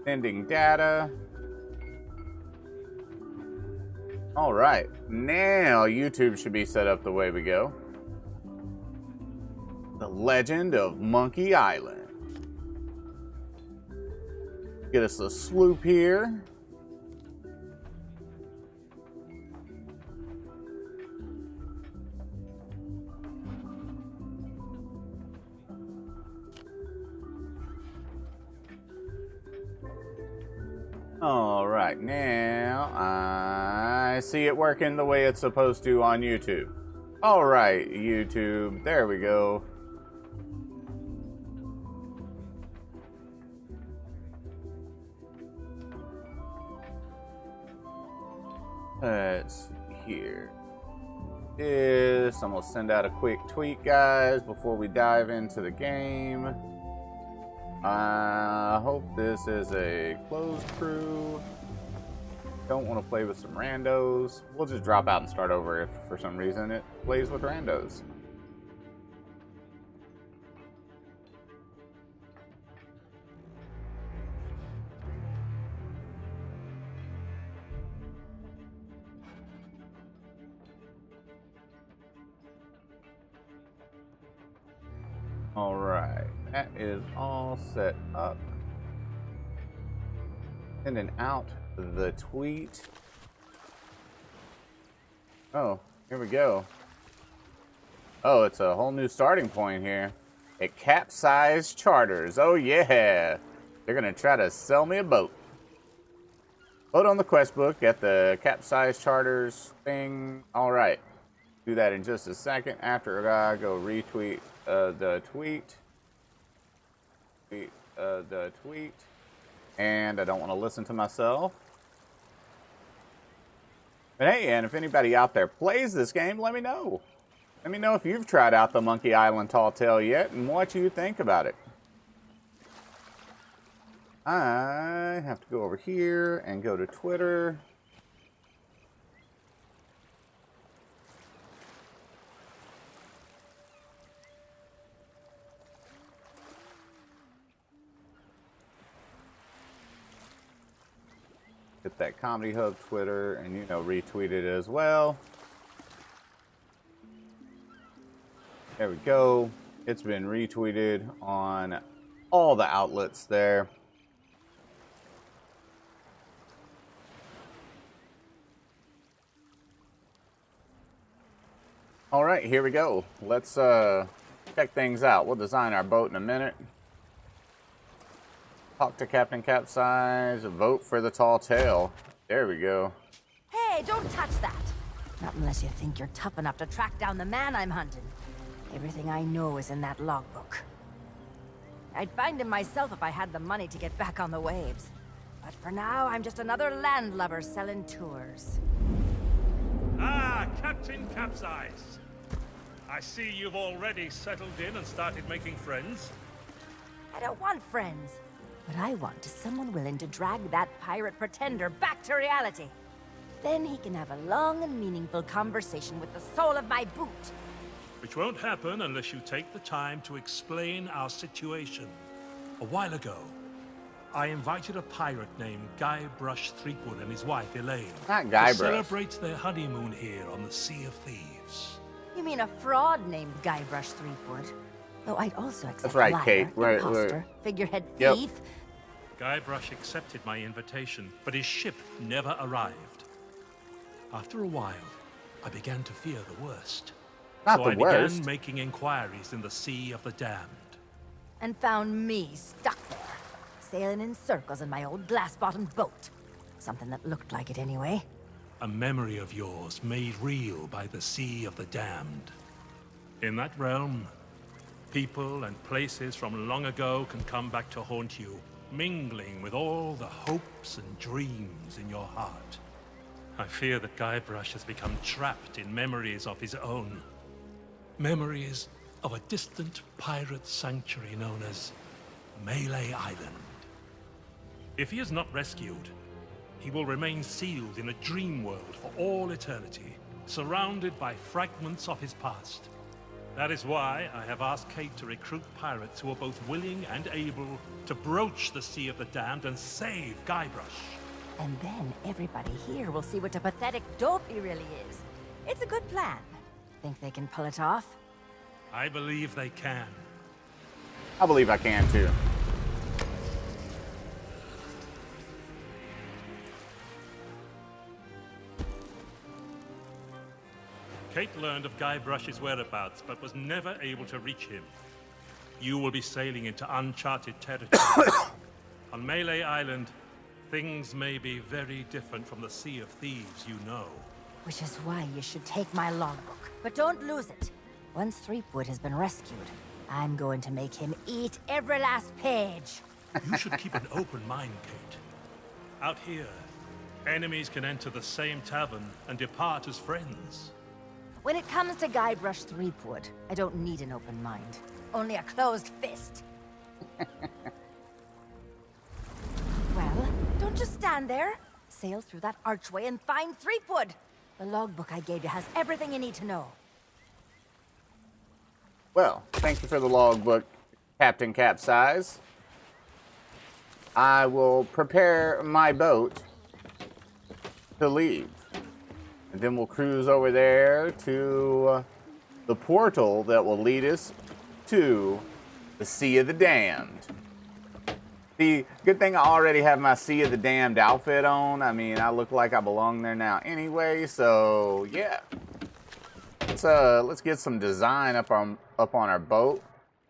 Sending data. All right, now YouTube should be set up the way we go. The Legend of Monkey Island. Get us a sloop here. All right, now I see it working the way it's supposed to on YouTube. All right, YouTube, there we go. Let's see here. I'm gonna send out a quick tweet, guys, before we dive into the game. I hope this is a closed crew. Don't want to play with some randos. We'll just drop out and start over if for some reason it plays with randos. All right, that is all set up. Sending out the tweet. Oh, here we go. Oh, it's a whole new starting point here. At Capsize Charters. Oh yeah, they're gonna try to sell me a boat. Vote on the quest book at the Capsize Charters thing. All right, do that in just a second after I go retweet the tweet. The tweet. And I don't want to listen to myself. But hey, and if anybody out there plays this game, let me know. Let me know if you've tried out the Monkey Island Tall Tale yet and what you think about it. I have to go over here and go to Twitter. Hit that Comedy Hub Twitter and, you know, retweet it as well. There we go. It's been retweeted on all the outlets there. All right, here we go. Let's check things out. We'll design our boat in a minute. Talk to Captain Capsize, vote for the Tall Tale. There we go. Hey, don't touch that. Not unless you think you're tough enough to track down the man I'm hunting. Everything I know is in that logbook. I'd find him myself if I had the money to get back on the waves. But for now, I'm just another landlubber selling tours. Ah, Captain Capsize. I see you've already settled in and started making friends. I don't want friends. What I want is someone willing to drag that pirate pretender back to reality. Then he can have a long and meaningful conversation with the sole of my boot. Which won't happen unless you take the time to explain our situation. A while ago, I invited a pirate named Guybrush Threepwood and his wife, Elaine, Not Guybrush. to celebrate their honeymoon here on the Sea of Thieves. You mean a fraud named Guybrush Threepwood? Though I'd also accept That's right, liar, Kate. Right, imposter, figurehead Yep. thief. Guybrush accepted my invitation, but his ship never arrived. After a while, I began to fear the worst. Not so the I worst. began making inquiries in the Sea of the Damned. And found me stuck there, sailing in circles in my old glass-bottomed boat. Something that looked like it anyway. A memory of yours made real by the Sea of the Damned. In that realm, people and places from long ago can come back to haunt you, mingling with all the hopes and dreams in your heart. I fear that Guybrush has become trapped in memories of his own. Memories of a distant pirate sanctuary known as Mêlée Island. If he is not rescued, he will remain sealed in a dream world for all eternity, surrounded by fragments of his past. That is why I have asked Kate to recruit pirates who are both willing and able to broach the Sea of the Damned and save Guybrush. And then everybody here will see what a pathetic dope he really is. It's a good plan. Think they can pull it off? I believe they can. I believe I can too. Kate learned of Guybrush's whereabouts, but was never able to reach him. You will be sailing into uncharted territory. On Mêlée Island, things may be very different from the Sea of Thieves you know. Which is why you should take my logbook. But don't lose it. Once Threepwood has been rescued, I'm going to make him eat every last page. You should keep an open mind, Kate. Out here, enemies can enter the same tavern and depart as friends. When it comes to Guybrush Threepwood, I don't need an open mind. Only a closed fist. Well, don't just stand there. Sail through that archway and find Threepwood. The logbook I gave you has everything you need to know. Well, thank you for the logbook, Captain Capsize. I will prepare my boat to leave. And then we'll cruise over there to the portal that will lead us to the Sea of the Damned. The good thing I already have my Sea of the Damned outfit on. I mean, I look like I belong there now anyway, so yeah. Let's get some design up on our boat.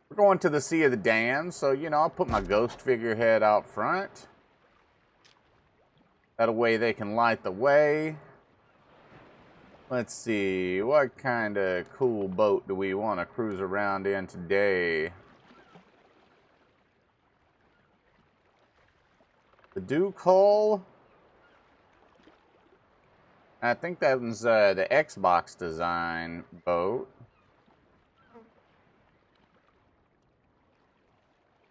We're going to the Sea of the Damned, so you know, I'll put my ghost figurehead out front. That way they can light the way. Let's see, what kind of cool boat do we want to cruise around in today? The Duke Hull. I think that was the Xbox design boat.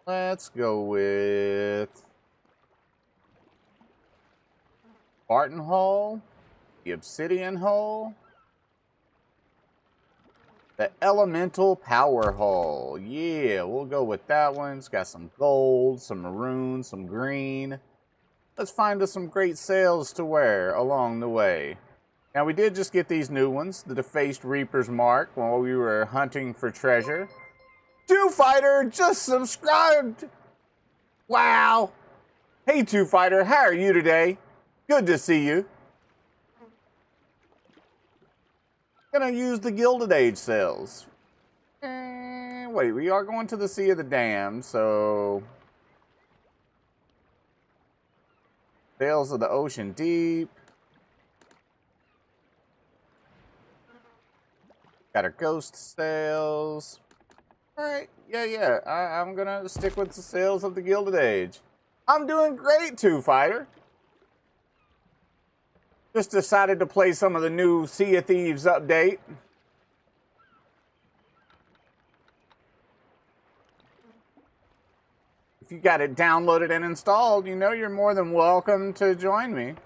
Let's go with Barton Hull. The Obsidian Hull. The Elemental Power Hull. Yeah, we'll go with that one. It's got some gold, some maroon, some green. Let's find us some great sails to wear along the way. Now, we did just get these new ones. The Defaced Reaper's Mark while we were hunting for treasure. Two Fighter just subscribed! Wow! Hey, Two Fighter, how are you today? Good to see you. Gonna use the Gilded Age sails. Wait, we are going to the Sea of the Damned, so Sails of the Ocean Deep. Got our ghost sails. Alright, yeah. I'm gonna stick with the sails of the Gilded Age. I'm doing great, Two Fighter. Just decided to play some of the new Sea of Thieves update. If you got it downloaded and installed, you know you're more than welcome to join me.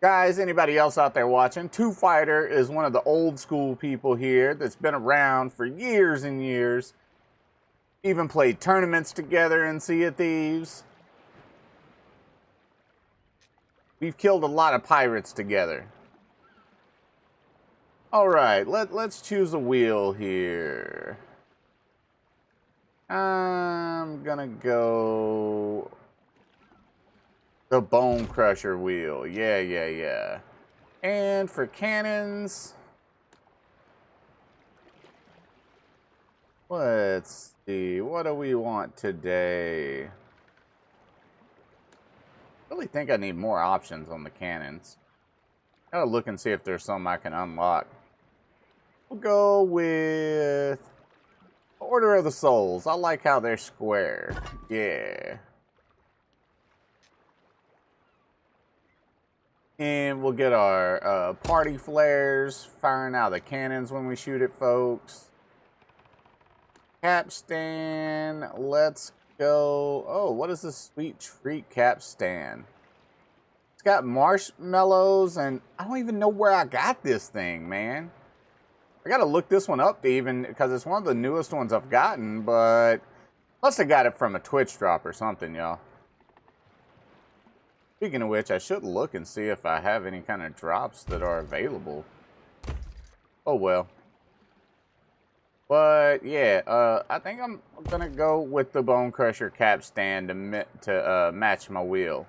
Guys, anybody else out there watching, Two Fighter is one of the old school people here that's been around for years and years. Even played tournaments together in Sea of Thieves. We've killed a lot of pirates together. Alright, let's choose a wheel here. I'm gonna go the Bone Crusher wheel. Yeah. And for cannons, let's see, what do we want today? I really think I need more options on the cannons. Gotta look and see if there's some I can unlock. We'll go with Order of the Souls. I like how they're square. Yeah. And we'll get our party flares, firing out the cannons when we shoot at folks. Capstan, let's go. Oh, what is this sweet treat capstan? It's got marshmallows, and I don't even know where I got this thing, man. I gotta look this one up to even, because it's one of the newest ones I've gotten, but must have got it from a Twitch drop or something, y'all. Speaking of which, I should look and see if I have any kind of drops that are available. Oh well. But yeah, I think I'm gonna go with the Bone Crusher capstan to match my wheel.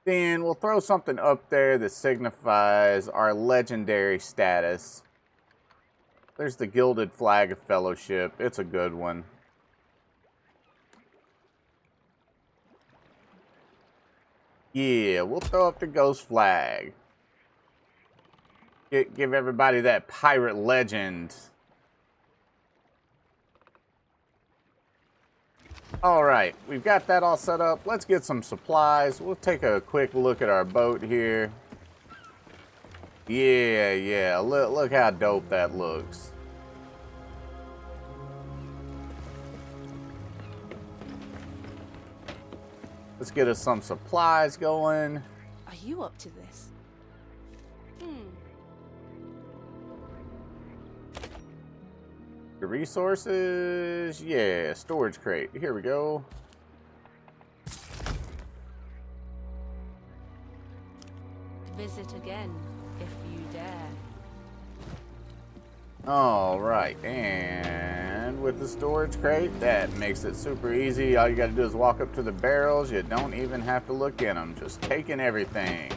Then we'll throw something up there that signifies our legendary status. There's the Gilded Flag of Fellowship. It's a good one. Yeah, we'll throw up the Ghost Flag. Give everybody that pirate legend. Alright, we've got that all set up. Let's get some supplies. We'll take a quick look at our boat here. Yeah, look how dope that looks. Let's get us some supplies going. Are you up to this? The resources, yeah, storage crate. Here we go. Visit again, if you dare. All right, and with the storage crate, that makes it super easy. All you got to do is walk up to the barrels. You don't even have to look in them. Just taking everything.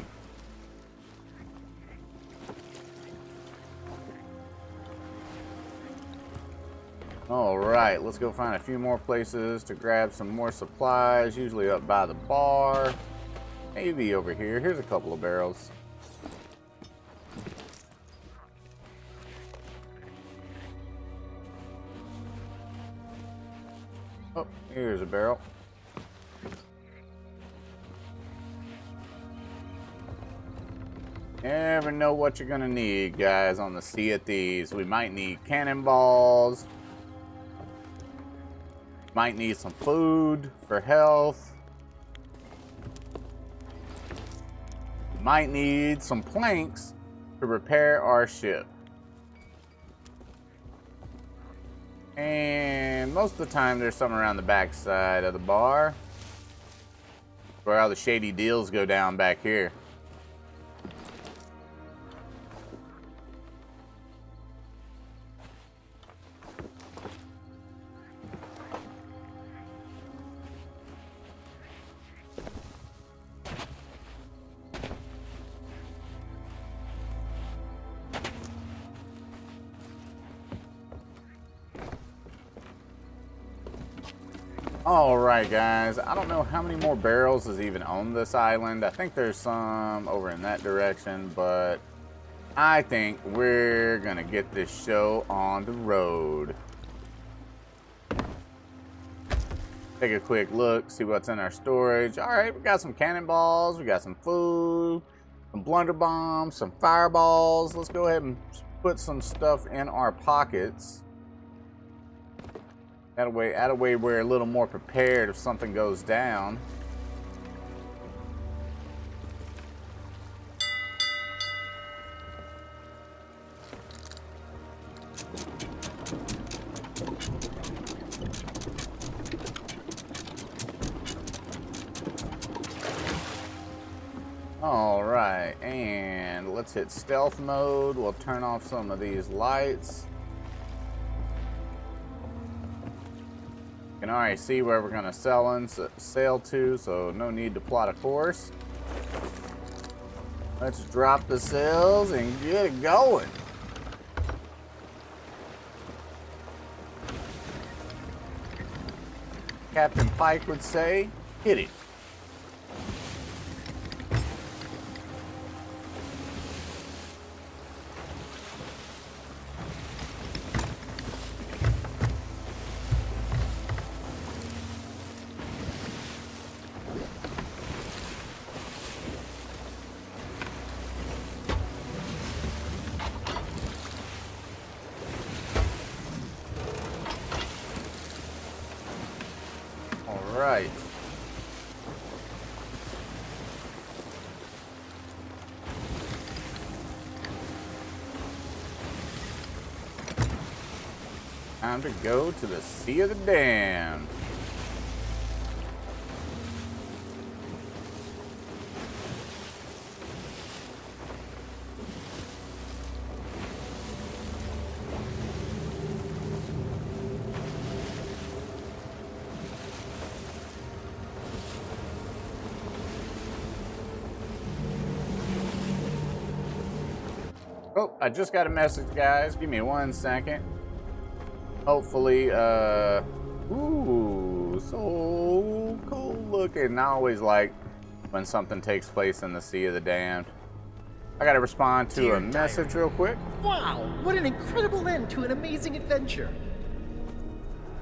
All right, let's go find a few more places to grab some more supplies, usually up by the bar. Maybe over here. Here's a couple of barrels. Oh, here's a barrel. Never know what you're gonna need, guys, on the Sea of Thieves. We might need cannonballs. Might need some food for health. Might need some planks to repair our ship. And most of the time there's something around the backside of the bar, where all the shady deals go down back here. Alright guys, I don't know how many more barrels is even on this island. I think there's some over in that direction, but I think we're gonna get this show on the road. Take a quick look, see what's in our storage. Alright, we got some cannonballs, we got some food, some blunder bombs, some fireballs. Let's go ahead and put some stuff in our pockets. That way we're a little more prepared if something goes down. All right, and let's hit stealth mode. We'll turn off some of these lights. You can already see where we're going to sail to, so no need to plot a course. Let's drop the sails and get it going. Captain Pike would say, hit it. Right. time to go to the Sea of the Damned. Oh, I just got a message, guys. Give me 1 second. Hopefully, ooh, so cool looking. I always like when something takes place in the Sea of the Damned. I gotta respond to a message real quick. Wow, what an incredible end to an amazing adventure.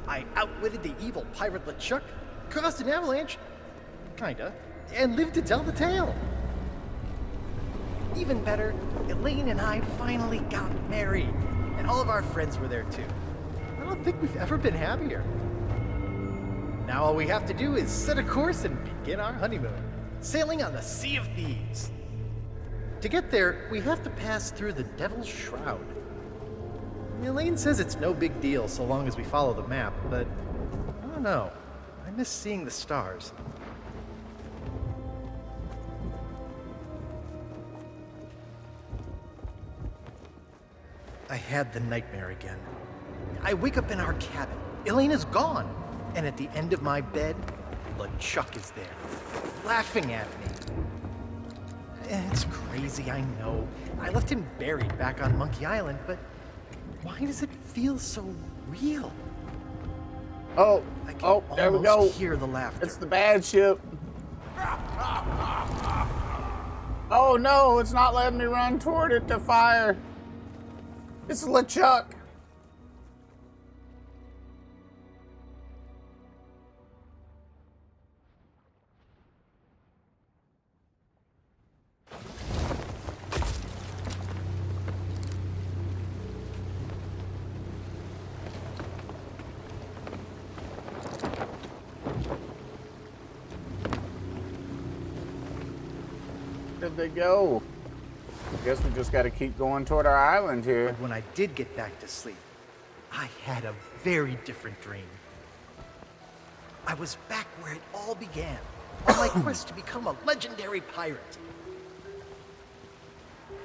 I outwitted the evil pirate LeChuck, caused an avalanche, kinda, and lived to tell the tale. Even better, Elaine and I finally got married, and all of our friends were there too. I don't think we've ever been happier. Now all we have to do is set a course and begin our honeymoon, sailing on the Sea of Thieves. To get there, we have to pass through the Devil's Shroud. Elaine says it's no big deal so long as we follow the map, but I don't know. I miss seeing the stars. I had the nightmare again. I wake up in our cabin. Elaine is gone. And at the end of my bed, LeChuck is there, laughing at me. It's crazy, I know. I left him buried back on Monkey Island, but why does it feel so real? Oh, I can there we go. almost hear the laughter. It's the bad ship. Oh no, it's not letting me run toward it to fire. It's LeChuck. Where'd they go? Guess we just got to keep going toward our island here. But when I did get back to sleep, I had a very different dream. I was back where it all began, on my quest to become a legendary pirate.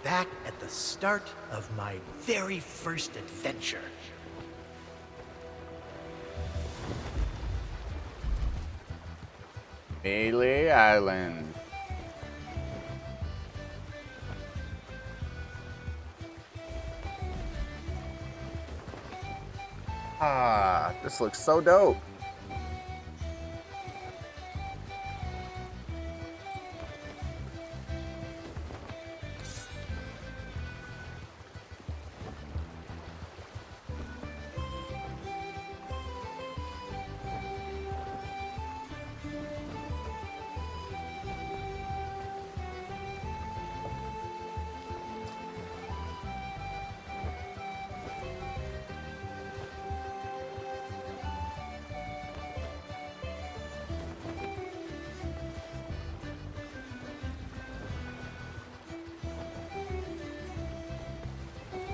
Back at the start of my very first adventure. Mêlée Island. Ah, this looks so dope.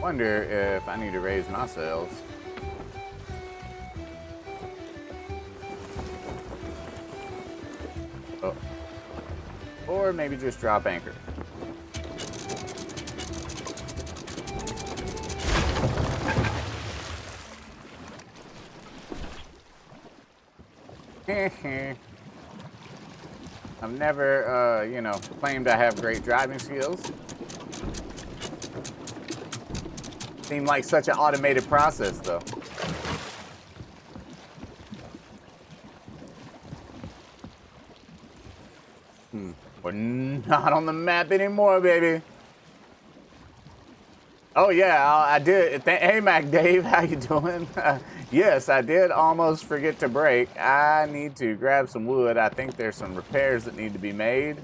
Wonder if I need to raise my sails. Oh. Or maybe just drop anchor. I've never, claimed I have great driving skills. Seemed like such an automated process, though. We're not on the map anymore, baby. Oh yeah, I did. Hey, Mac Dave, how you doing? Yes, I did almost forget to break. I need to grab some wood. I think there's some repairs that need to be made.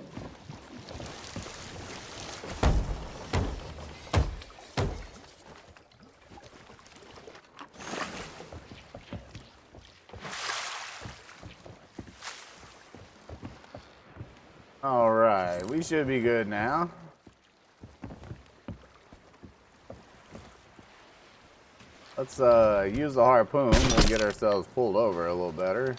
All right, we should be good now. Let's use the harpoon. We'll get ourselves pulled over a little better.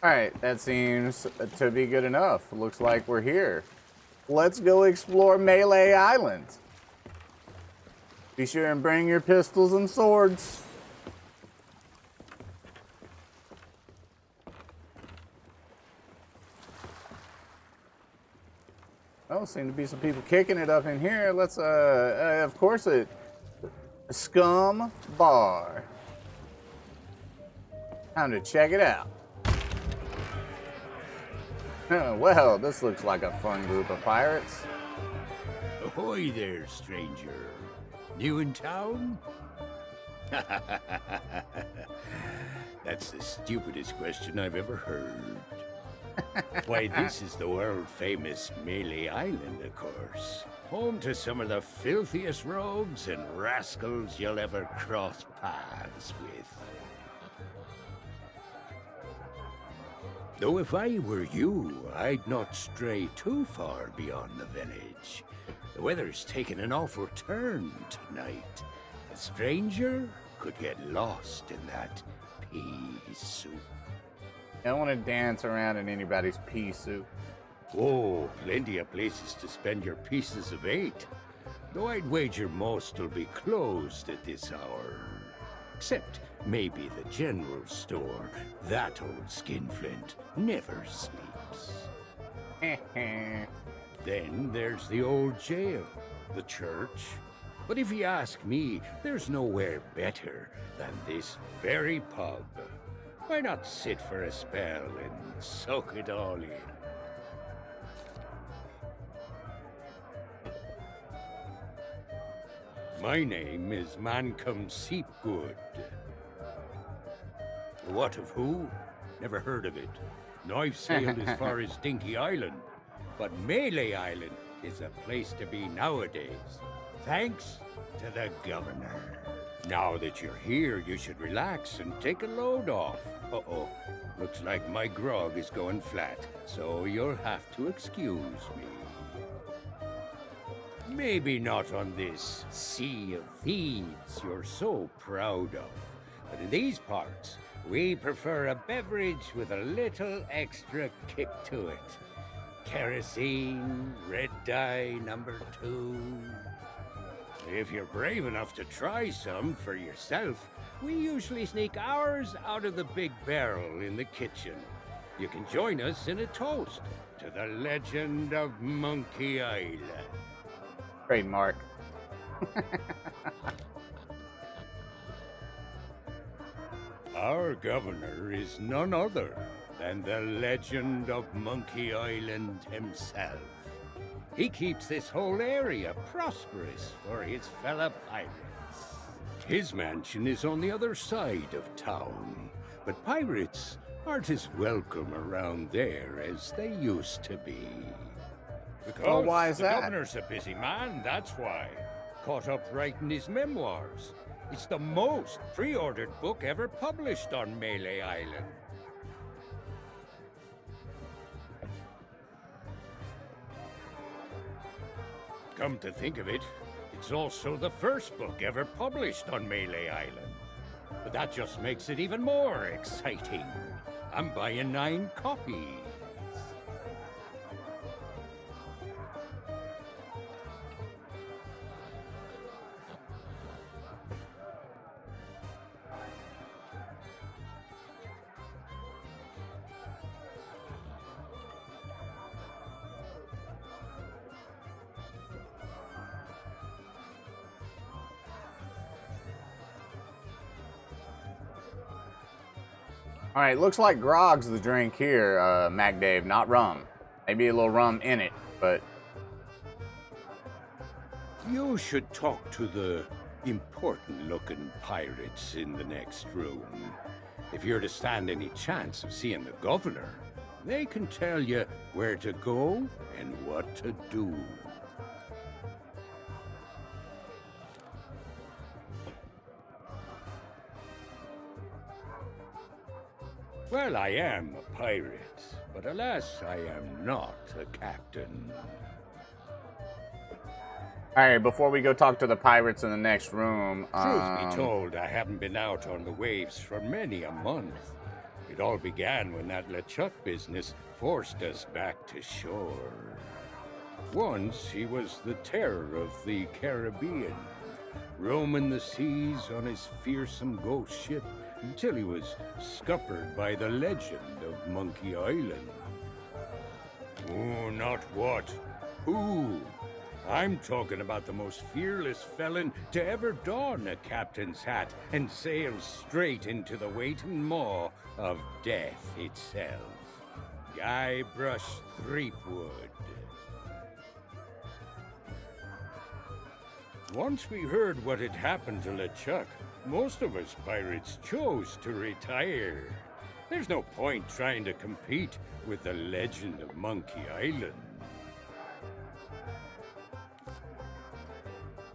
Alright, that seems to be good enough. Looks like we're here. Let's go explore Mêlée Island. Be sure and bring your pistols and swords. Oh, seem to be some people kicking it up in here. Let's, of course, a Scum Bar. Time to check it out. Well, this looks like a fun group of pirates. Ahoy there, stranger. New in town? That's the stupidest question I've ever heard. Why, this is the world-famous Mêlée Island, of course. Home to some of the filthiest rogues and rascals you'll ever cross paths with. Though if I were you, I'd not stray too far beyond the village. The weather's taken an awful turn tonight. A stranger could get lost in that pea soup. I don't want to dance around in anybody's pea soup. Oh, plenty of places to spend your pieces of 8. Though I'd wager most will be closed at this hour. Except maybe the general store. That old skinflint never sleeps. Then there's the old jail, the church. But if you ask me, there's nowhere better than this very pub. Why not sit for a spell and soak it all in? My name is Mancom Seepgood. What of who? Never heard of it. No, I've sailed as far as Dinky Island. But Mêlée Island is a place to be nowadays. Thanks to the governor. Now that you're here, you should relax and take a load off. Uh-oh. Looks like my grog is going flat, so you'll have to excuse me. Maybe not on this Sea of Thieves you're so proud of, but in these parts, we prefer a beverage with a little extra kick to it. Kerosene, red dye #2. If you're brave enough to try some for yourself, we usually sneak ours out of the big barrel in the kitchen. You can join us in a toast to the legend of Monkey Island. Trademark. Our governor is none other than the legend of Monkey Island himself. He keeps this whole area prosperous for his fellow pirates. His mansion is on the other side of town, but pirates aren't as welcome around there as they used to be. Because Well, why is the that? governor's a busy man, that's why. Caught up writing his memoirs. It's the most pre-ordered book ever published on Mêlée Island. Come to think of it, it's also the first book ever published on Mêlée Island. But that just makes it even more exciting. I'm buying 9 copies. All right, looks like grog's the drink here, Mac Dave, not rum. Maybe a little rum in it, but You should talk to the important-looking pirates in the next room. If you're to stand any chance of seeing the governor, they can tell you where to go and what to do. Well, I am a pirate, but alas, I am not a captain. Alright, before we go talk to the pirates in the next room, Truth be told, I haven't been out on the waves for many a month. It all began when that LeChuck business forced us back to shore. Once, he was the terror of the Caribbean, roaming the seas on his fearsome ghost ship until he was scuppered by the legend of Monkey Island. Oh, not what, who? I'm talking about the most fearless felon to ever don a captain's hat and sail straight into the waiting maw of death itself. Guybrush Threepwood. Once we heard what had happened to LeChuck, most of us pirates chose to retire. There's no point trying to compete with the legend of Monkey Island.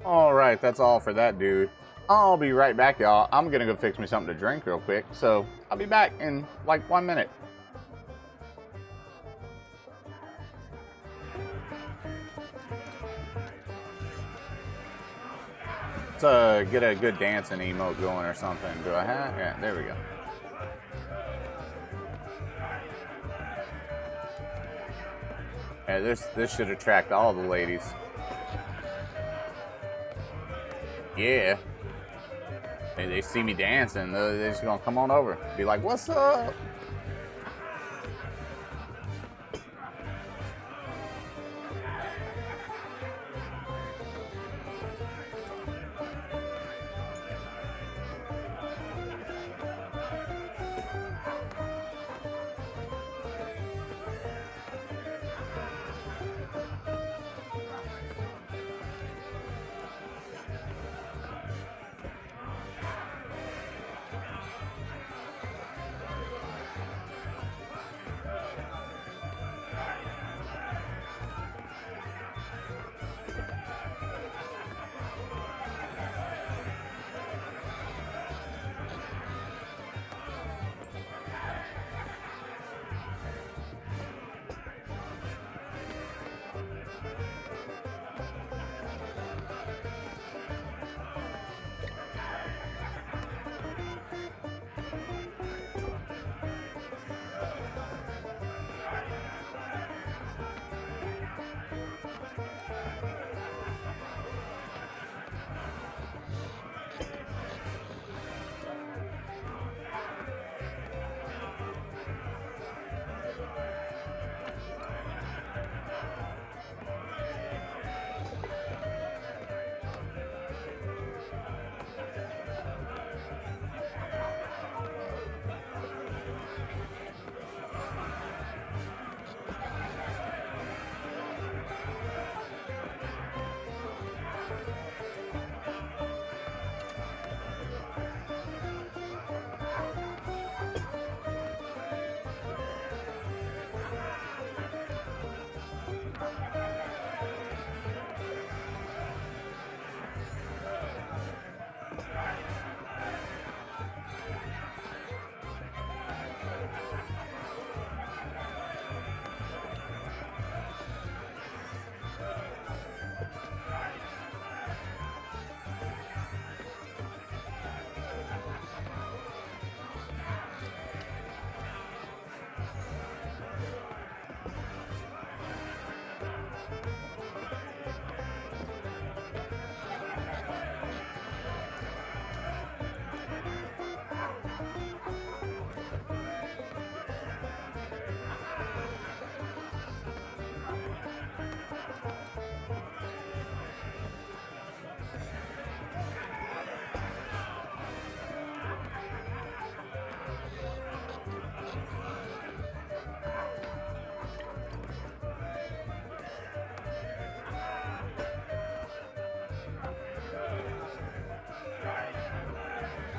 alright, that's all for that dude. I'll be right back, y'all. I'm gonna go fix me something to drink real quick, so I'll be back in like 1 minute. Let's get a good dancing emote going or something. Do I have? Yeah, there we go. Yeah, this should attract all the ladies. Yeah. They see me dancing, they're just gonna come on over. Be like, what's up?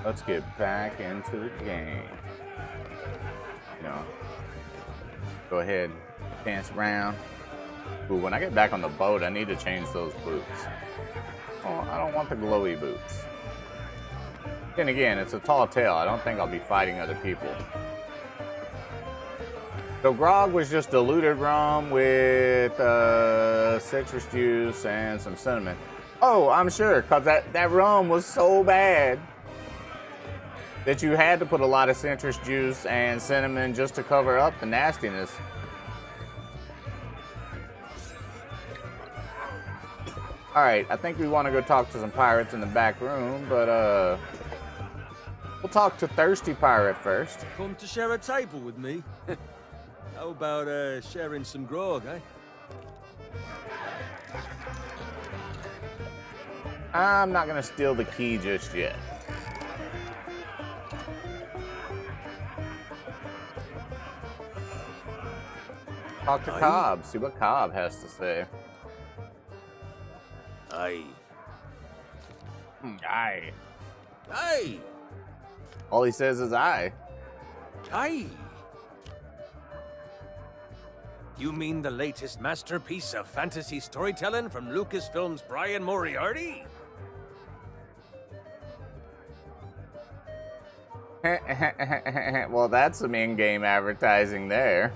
Let's get back into the game. You know, go ahead, dance around. Ooh, when I get back on the boat, I need to change those boots. Oh, I don't want the glowy boots. Then again, it's a tall tale. I don't think I'll be fighting other people. So grog was just diluted rum with citrus juice and some cinnamon. Oh, I'm sure, because that rum was so bad that you had to put a lot of citrus juice and cinnamon just to cover up the nastiness. All right, I think we want to go talk to some pirates in the back room, but we'll talk to Thirsty Pirate first. Come to share a table with me? How about sharing some grog, eh? I'm not gonna steal the key just yet. Talk to Cobb, see what Cobb has to say. Aye. Aye. Aye! All he says is aye. Aye! You mean the latest masterpiece of fantasy storytelling from Lucasfilm's Brian Moriarty? Well, that's some in-game advertising there.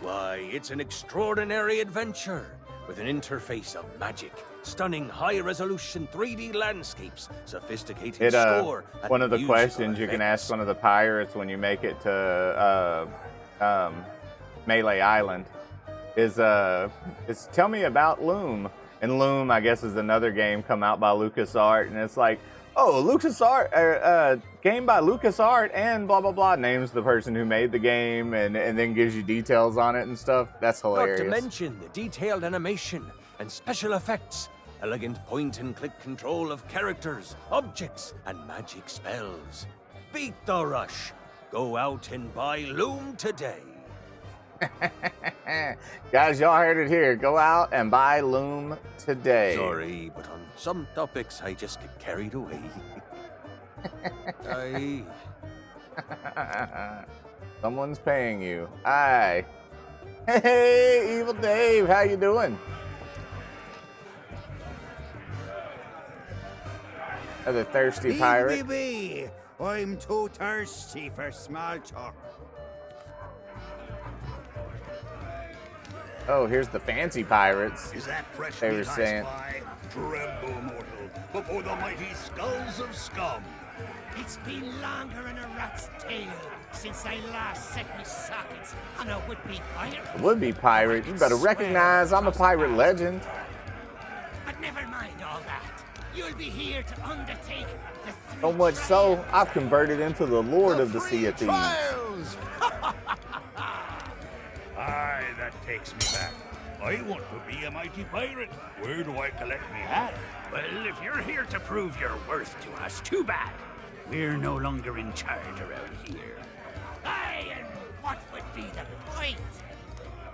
Why, it's an extraordinary adventure with an interface of magic, stunning high-resolution 3D landscapes, sophisticated score, and one of the musical questions you can ask one of the pirates when you make it to Mêlée Island is tell me about Loom. And Loom, I guess, is another game come out by LucasArts, and it's like, oh, LucasArts, game by LucasArts, and blah blah blah, names the person who made the game, and then gives you details on it and stuff. That's hilarious. Not to mention the detailed animation and special effects, elegant point-and-click control of characters, objects, and magic spells. Beat the rush. Go out and buy Loom today. Guys, y'all heard it here. Go out and buy Loom today. Sorry, but on some topics I just get carried away. Aye. Someone's paying you. Aye. Hey, Evil Dave, how you doing? The thirsty pirate. I'm too thirsty for small talk. Oh, here's the fancy pirates. Is that fresh They meat were I saying- spy? Tremble, mortal, before the mighty skulls of scum. It's been longer than a rat's tail since I last set me sockets on a would-be pirate. Would-be pirate. You better recognize I'm a pirate legend. But never mind all that. You'll be here to undertake the three So much so, trials. I've converted into the Lord of the Sea of Thieves. Aye, that takes me back. I want to be a mighty pirate. Where do I collect me hat? Well, if you're here to prove your worth to us, too bad. We're no longer in charge around here. Aye, and what would be the point?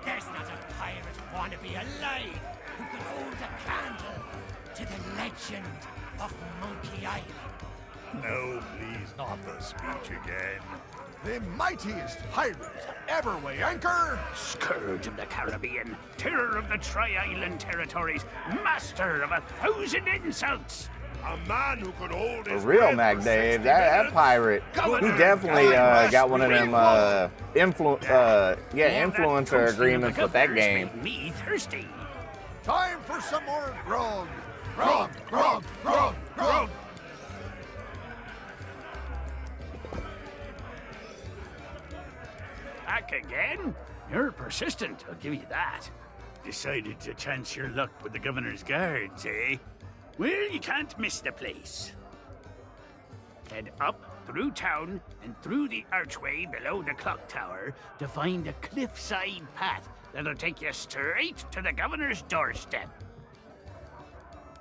There's not a pirate wannabe alive who could hold a candle to the legend of Monkey Island. No, please, not the speech again. The mightiest pirates ever weigh anchor. Scourge of the Caribbean, terror of the Tri-Island territories, master of 1,000 insults. A man who could hold For his real, breath Mac for Dave. 60 That minutes. pirate, he Governor definitely Guybrush got one of them Threepwood. influencer agreements with that game. Made me thirsty. Time for some more grog. Grog, grog, grog, grog. Back again? You're persistent, I'll give you that. Decided to chance your luck with the governor's guards, eh? Well, you can't miss the place. Head up, through town, and through the archway below the clock tower to find a cliffside path that'll take you straight to the governor's doorstep.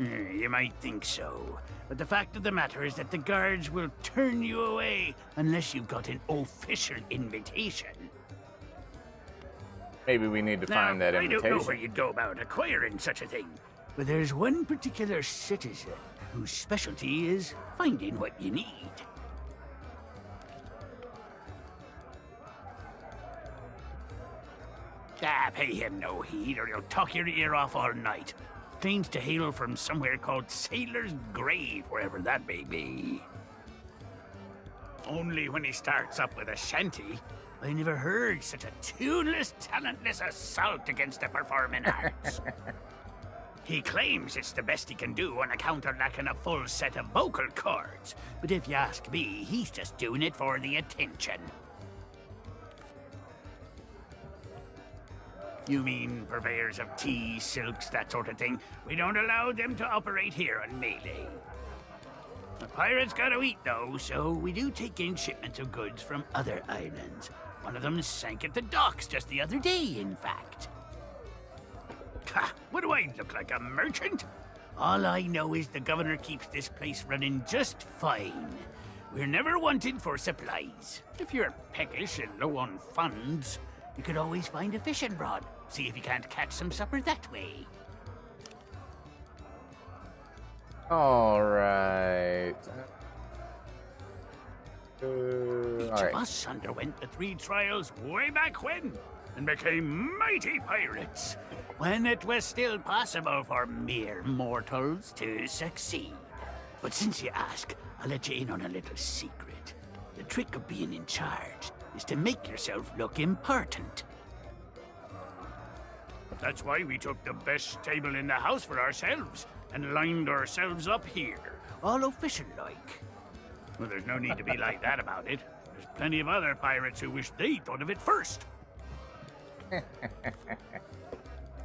You might think so, but the fact of the matter is that the guards will turn you away unless you've got an official invitation. Maybe we need to find that I don't know where invitation. you'd go about acquiring such a thing, but there's one particular citizen whose specialty is finding what you need. Ah, pay him no heed, or he'll talk your ear off all night. Claims to hail from somewhere called Sailor's Grave, wherever that may be. Only when he starts up with a shanty, I never heard such a tuneless, talentless assault against the performing arts. He claims it's the best he can do on account of lacking a full set of vocal cords, but if you ask me, he's just doing it for the attention. You mean purveyors of tea, silks, that sort of thing? We don't allow them to operate here on Mêlée. The pirates gotta eat, though, so we do take in shipments of goods from other islands. One of them sank at the docks just the other day, in fact. Ha! What do I look like, a merchant? All I know is the governor keeps this place running just fine. We're never wanted for supplies. If you're peckish and low on funds, you could always find a fishing rod. See if you can't catch some supper that way. All right. Each of us underwent the 3 trials way back when, and became mighty pirates, when it was still possible for mere mortals to succeed. But since you ask, I'll let you in on a little secret. The trick of being in charge is to make yourself look important. That's why we took the best table in the house for ourselves, and lined ourselves up here, all official-like. Well, there's no need to be like that about it. There's plenty of other pirates who wish they thought of it first.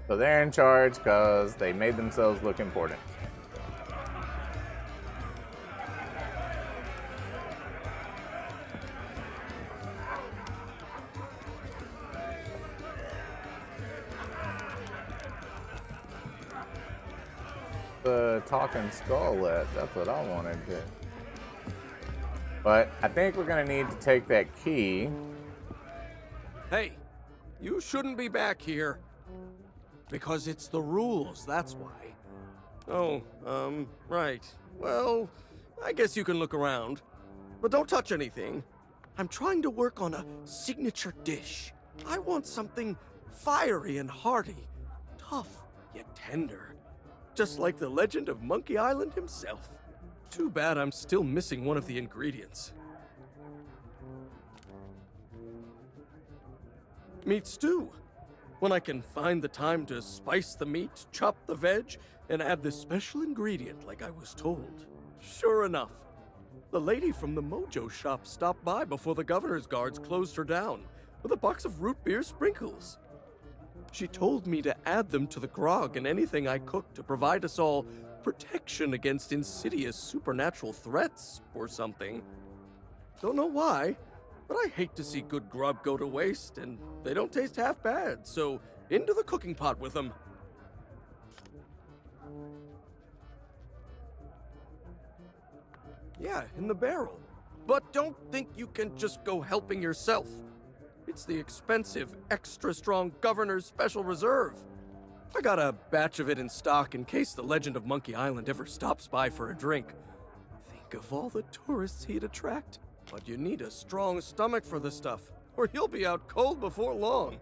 So they're in charge because they made themselves look important. The talking skull at, that's what I wanted to. But I think we're gonna need to take that key. Hey, you shouldn't be back here. Because it's the rules, that's why. Oh, right. Well, I guess you can look around. But don't touch anything. I'm trying to work on a signature dish. I want something fiery and hearty. Tough, yet tender. Just like the legend of Monkey Island himself. Too bad I'm still missing one of the ingredients. Meat stew. When I can find the time to spice the meat, chop the veg, and add this special ingredient like I was told. Sure enough, the lady from the Mojo shop stopped by before the governor's guards closed her down with a box of root beer sprinkles. She told me to add them to the grog and anything I cooked to provide us all protection against insidious supernatural threats or something. Don't know why, but I hate to see good grub go to waste, and they don't taste half bad, so into the cooking pot with them. Yeah, in the barrel. But don't think you can just go helping yourself. It's the expensive, extra strong Governor's Special Reserve. I got a batch of it in stock in case the legend of Monkey Island ever stops by for a drink. Think of all the tourists he'd attract. But you need a strong stomach for this stuff, or you'll be out cold before long.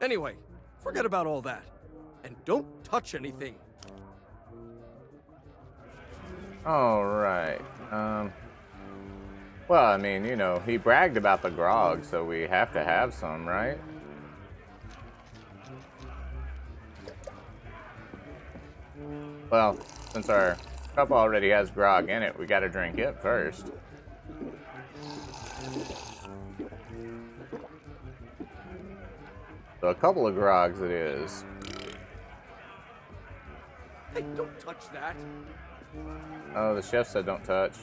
Anyway, forget about all that. And don't touch anything. All right. Well, I mean, you know, he bragged about the grog, so we have to have some, right? Well, since our cup already has grog in it, we gotta drink it first. So a couple of grogs it is. Hey, don't touch that. Oh, the chef said don't touch.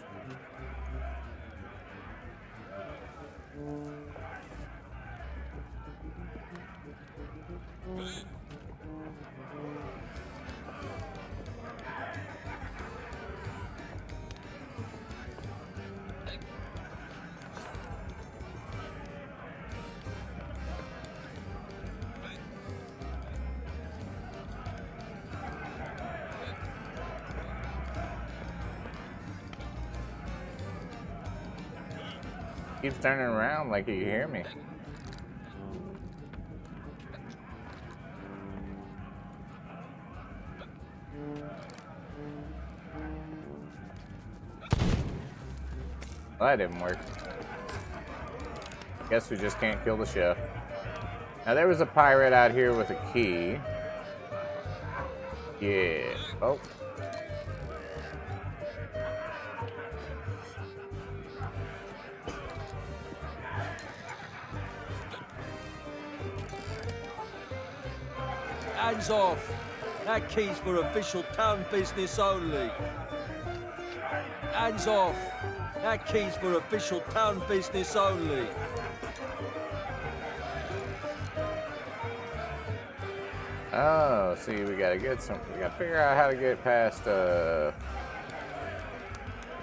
Keeps turning around like he can hear me. Well, that didn't work. Guess we just can't kill the chef. Now there was a pirate out here with a key. Yeah. Oh. Hands off! That key's for official town business only. Hands off! That key's for official town business only. Oh, see, we gotta figure out how to get past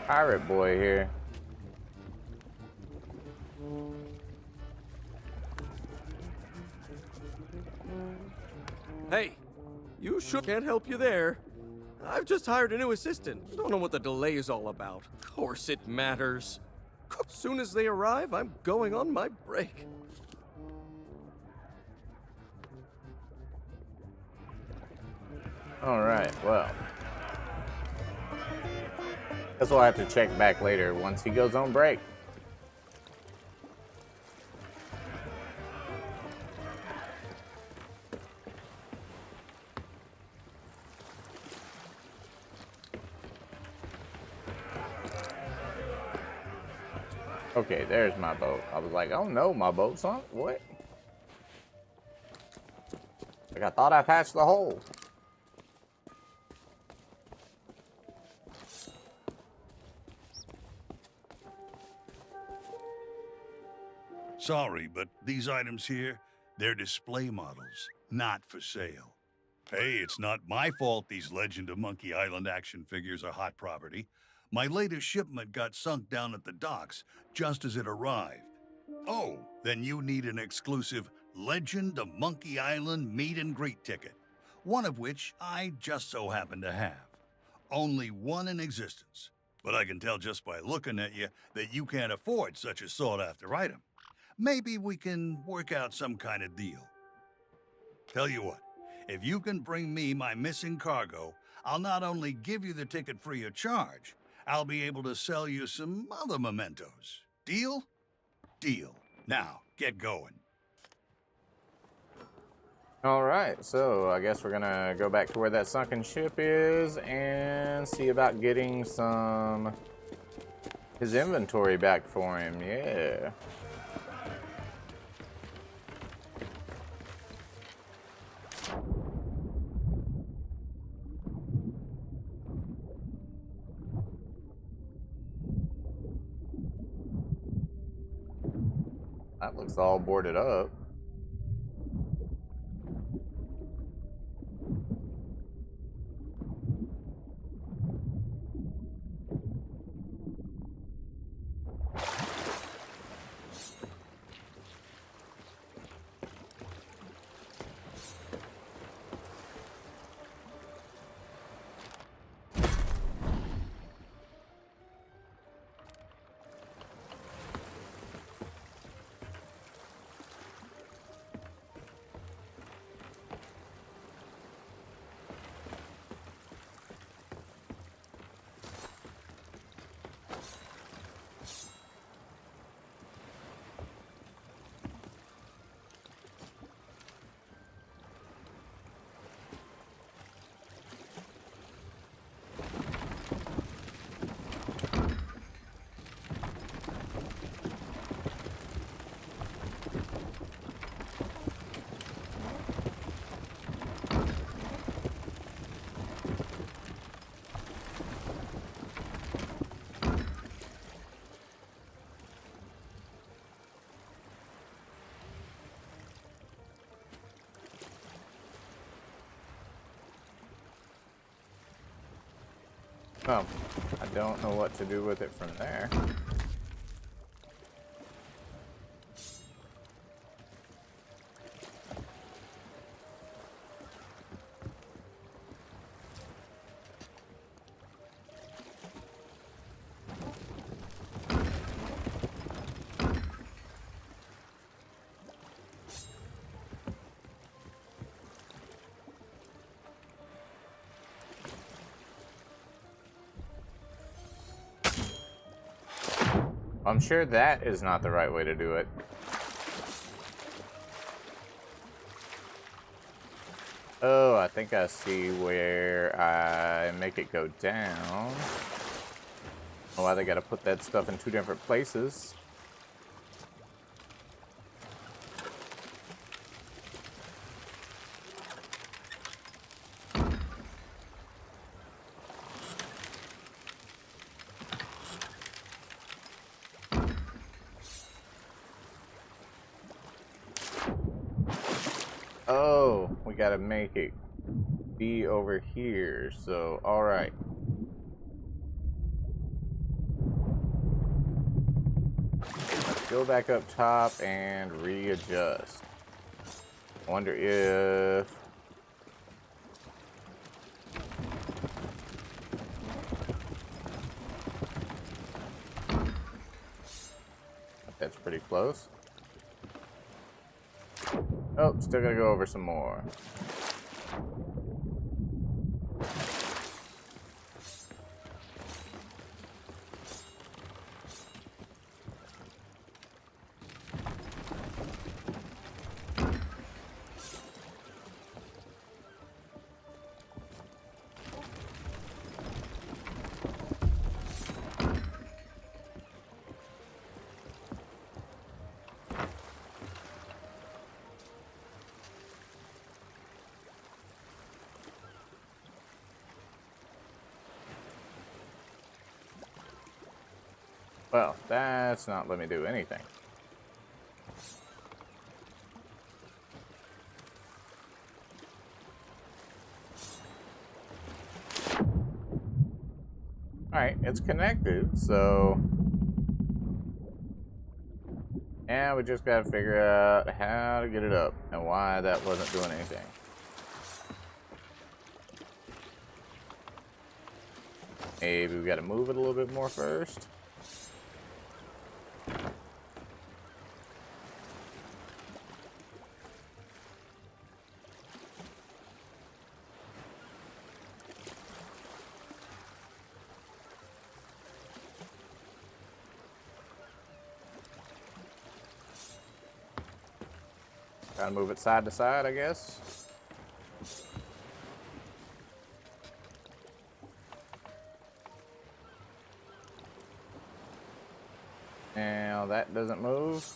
pirate boy here. Hey, you sure can't help you there. I've just hired a new assistant. Don't know what the delay is all about. Of course it matters. As soon as they arrive, I'm going on my break. All right, well. Guess we'll have to check back later once he goes on break. Okay, there's my boat. I was like, oh no, my boat sunk? What? Like I thought I patched the hole. Sorry, but these items here, they're display models, not for sale. Hey, it's not my fault these Legend of Monkey Island action figures are hot property. My latest shipment got sunk down at the docks just as it arrived. Oh, then you need an exclusive Legend of Monkey Island meet and greet ticket, one of which I just so happen to have. Only one in existence, but I can tell just by looking at you that you can't afford such a sought-after item. Maybe we can work out some kind of deal. Tell you what, if you can bring me my missing cargo, I'll not only give you the ticket free of charge, I'll be able to sell you some other mementos. Deal? Deal. Now, get going. All right, so I guess we're gonna go back to where that sunken ship is and see about getting his inventory back for him. Yeah. That looks all boarded up. Oh, I don't know what to do with it from there. I'm sure that is not the right way to do it. Oh, I think I see where I make it go down. Oh, why they gotta put that stuff in two different places. Oh, we gotta make it be over here, so alright. Let's go back up top and readjust. I wonder if... That's pretty close. Oh, still gotta go over some more. Well, that's not letting me do anything. Alright, it's connected, so... Yeah, we just gotta figure out how to get it up and why that wasn't doing anything. Maybe we gotta move it a little bit more first. Gotta move it side to side, I guess. Now that doesn't move.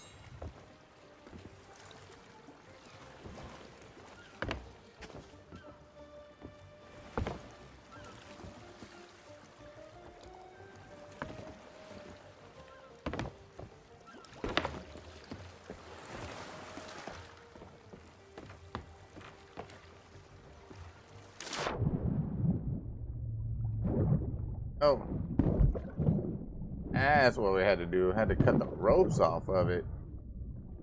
Oh. That's what we had to do. Had to cut the ropes off of it.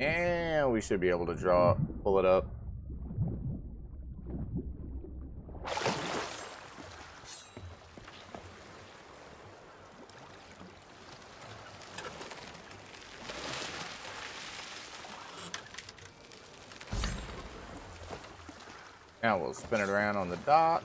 And we should be able to pull it up. Now we'll spin it around on the dock.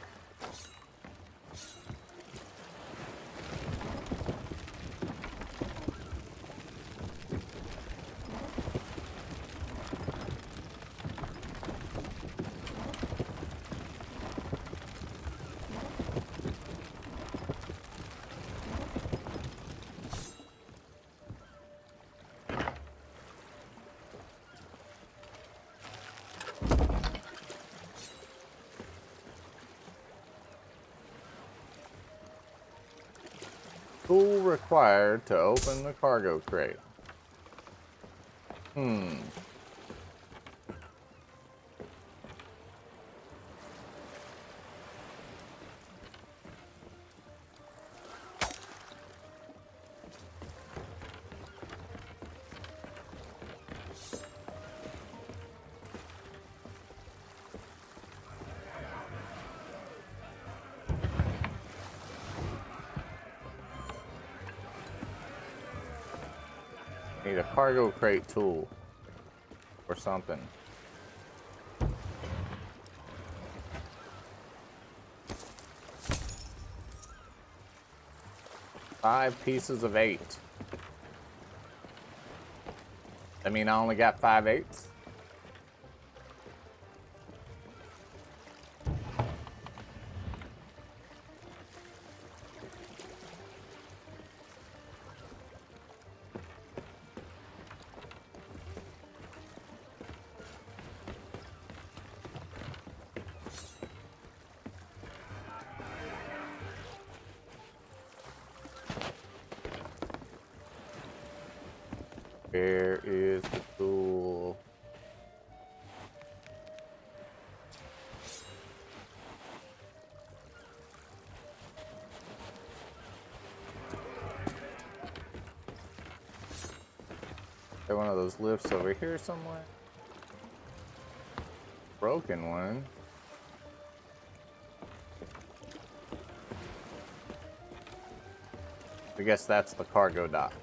Tool required to open the cargo crate. Need a cargo crate tool or something. Five pieces of 8. I mean, I only got 5/8. Where is the tool? Got one of those lifts over here somewhere. Broken one. I guess that's the cargo dock.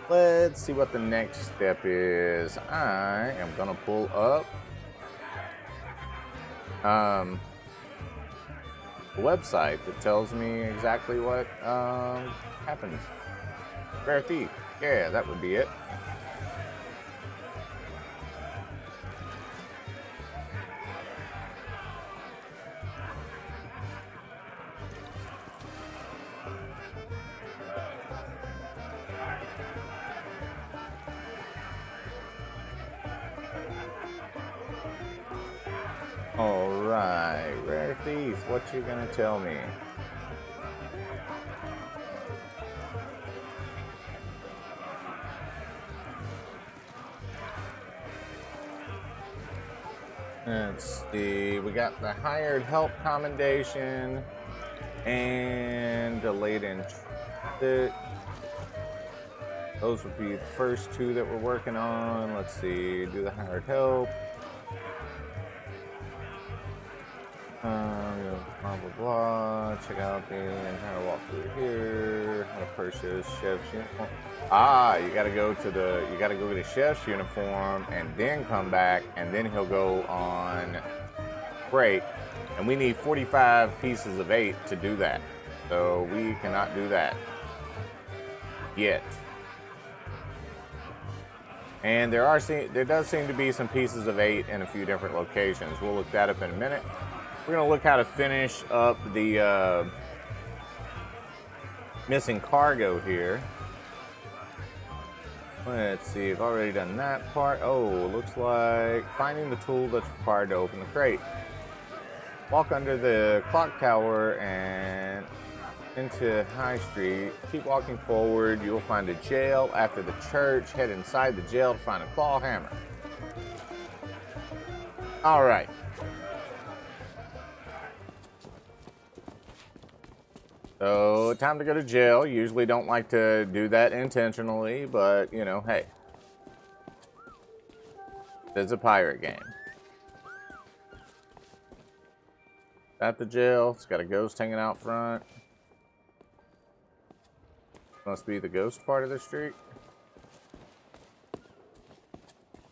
Let's see what the next step is. I am gonna pull up the website that tells me exactly what happens. Rare Thief. Yeah, that would be it. Alright, Rare Thief, what you gonna tell me? Let's see, we got the hired help commendation and delayed in transit. Those would be the first two that we're working on. Let's see, do the hired help. Blah blah blah. Check out the entire walkthrough here. How to purchase chef's uniform. Ah, you gotta go get a chef's uniform and then come back, and then he'll go on break. And we need 45 pieces of 8 to do that. So we cannot do that yet. And there does seem to be some pieces of 8 in a few different locations. We'll look that up in a minute. We're gonna look how to finish up the missing cargo here. Let's see, I've already done that part. Oh, looks like finding the tool that's required to open the crate. Walk under the clock tower and into High Street. Keep walking forward. You will find a jail. After the church, head inside the jail to find a claw hammer. All right. So, time to go to jail. Usually don't like to do that intentionally, but, you know, hey. It's a pirate game. At the jail, it's got a ghost hanging out front. Must be the ghost part of the street.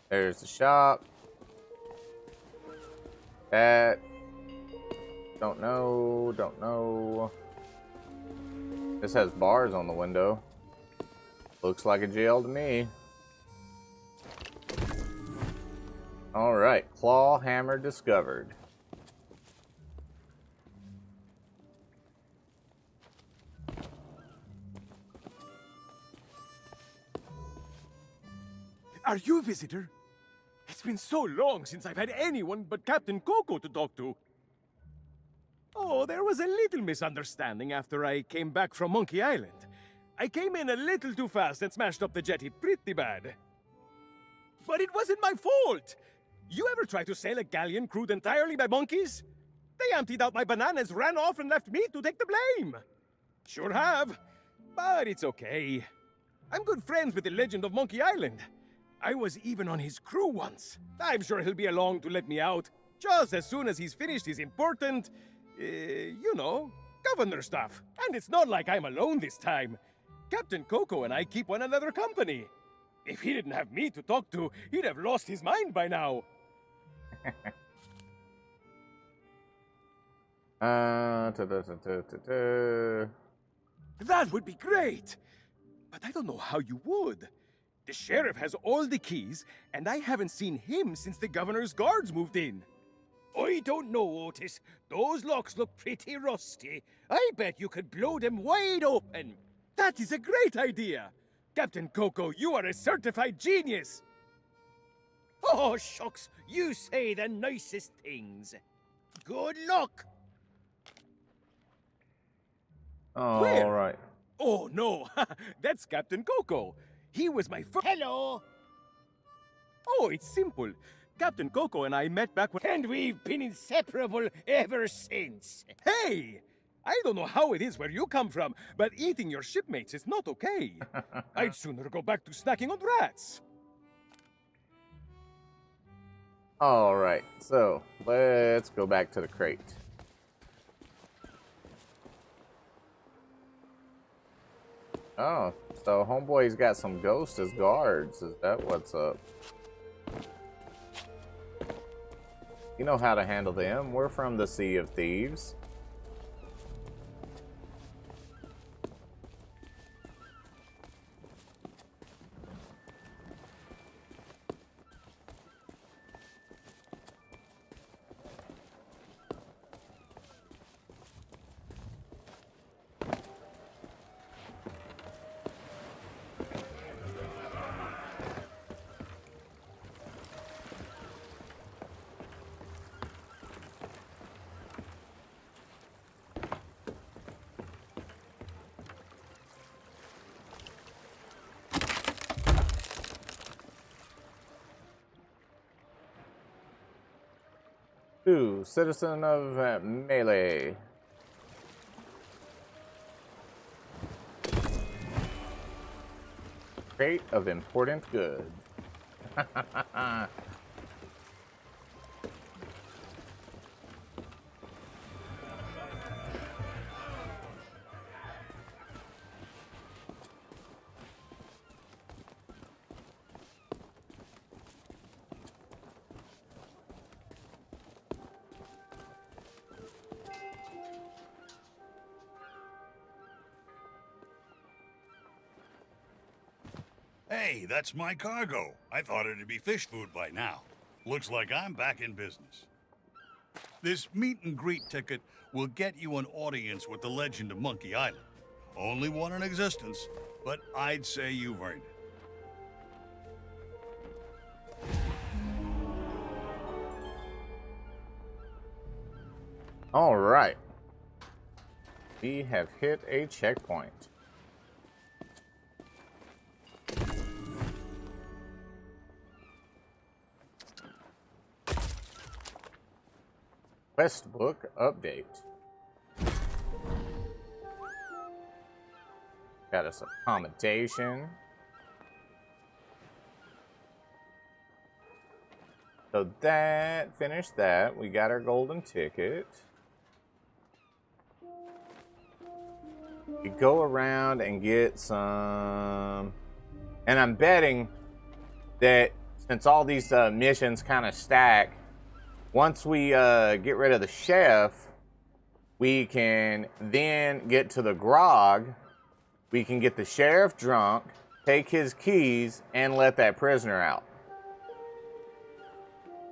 There's the shop. That. Don't know. This has bars on the window. Looks like a jail to me. Alright, claw hammer discovered. Are you a visitor? It's been so long since I've had anyone but Captain Coco to talk to. Oh, there was a little misunderstanding after I came back from Monkey Island. I came in a little too fast and smashed up the jetty pretty bad. But it wasn't my fault! You ever try to sail a galleon crewed entirely by monkeys? They emptied out my bananas, ran off, and left me to take the blame. Sure have. But it's okay. I'm good friends with the legend of Monkey Island. I was even on his crew once. I'm sure he'll be along to let me out, just as soon as he's finished his important, you know, governor stuff. And it's not like I'm alone this time. Captain Coco and I keep one another company. If he didn't have me to talk to, he'd have lost his mind by now. That would be great! But I don't know how you would. The sheriff has all the keys, and I haven't seen him since the governor's guards moved in. I don't know, Otis. Those locks look pretty rusty. I bet you could blow them wide open. That is a great idea! Captain Coco, you are a certified genius! Oh, shucks, you say the nicest things. Good luck! All right. Oh, no, that's Captain Coco. He was my first. Hello! Oh, it's simple. Captain Coco and I met back when. And we've been inseparable ever since. Hey! I don't know how it is where you come from, but eating your shipmates is not okay. I'd sooner go back to snacking on rats. All right, so let's go back to the crate. Oh, so homeboy's got some ghosts as guards. Is that what's up? You know how to handle them. We're from the Sea of Thieves. Two, citizen of Mêlée. Crate of important goods. Hey, that's my cargo. I thought it'd be fish food by now. Looks like I'm back in business. This meet and greet ticket will get you an audience with the legend of Monkey Island. Only one in existence, but I'd say you've earned it. All right. We have hit a checkpoint. Quest book update. Got us accommodation. So that finished that. We got our golden ticket. We go around and get some, and I'm betting that since all these missions kind of stack, once we get rid of the chef, we can then get to the grog. We can get the sheriff drunk, take his keys, and let that prisoner out.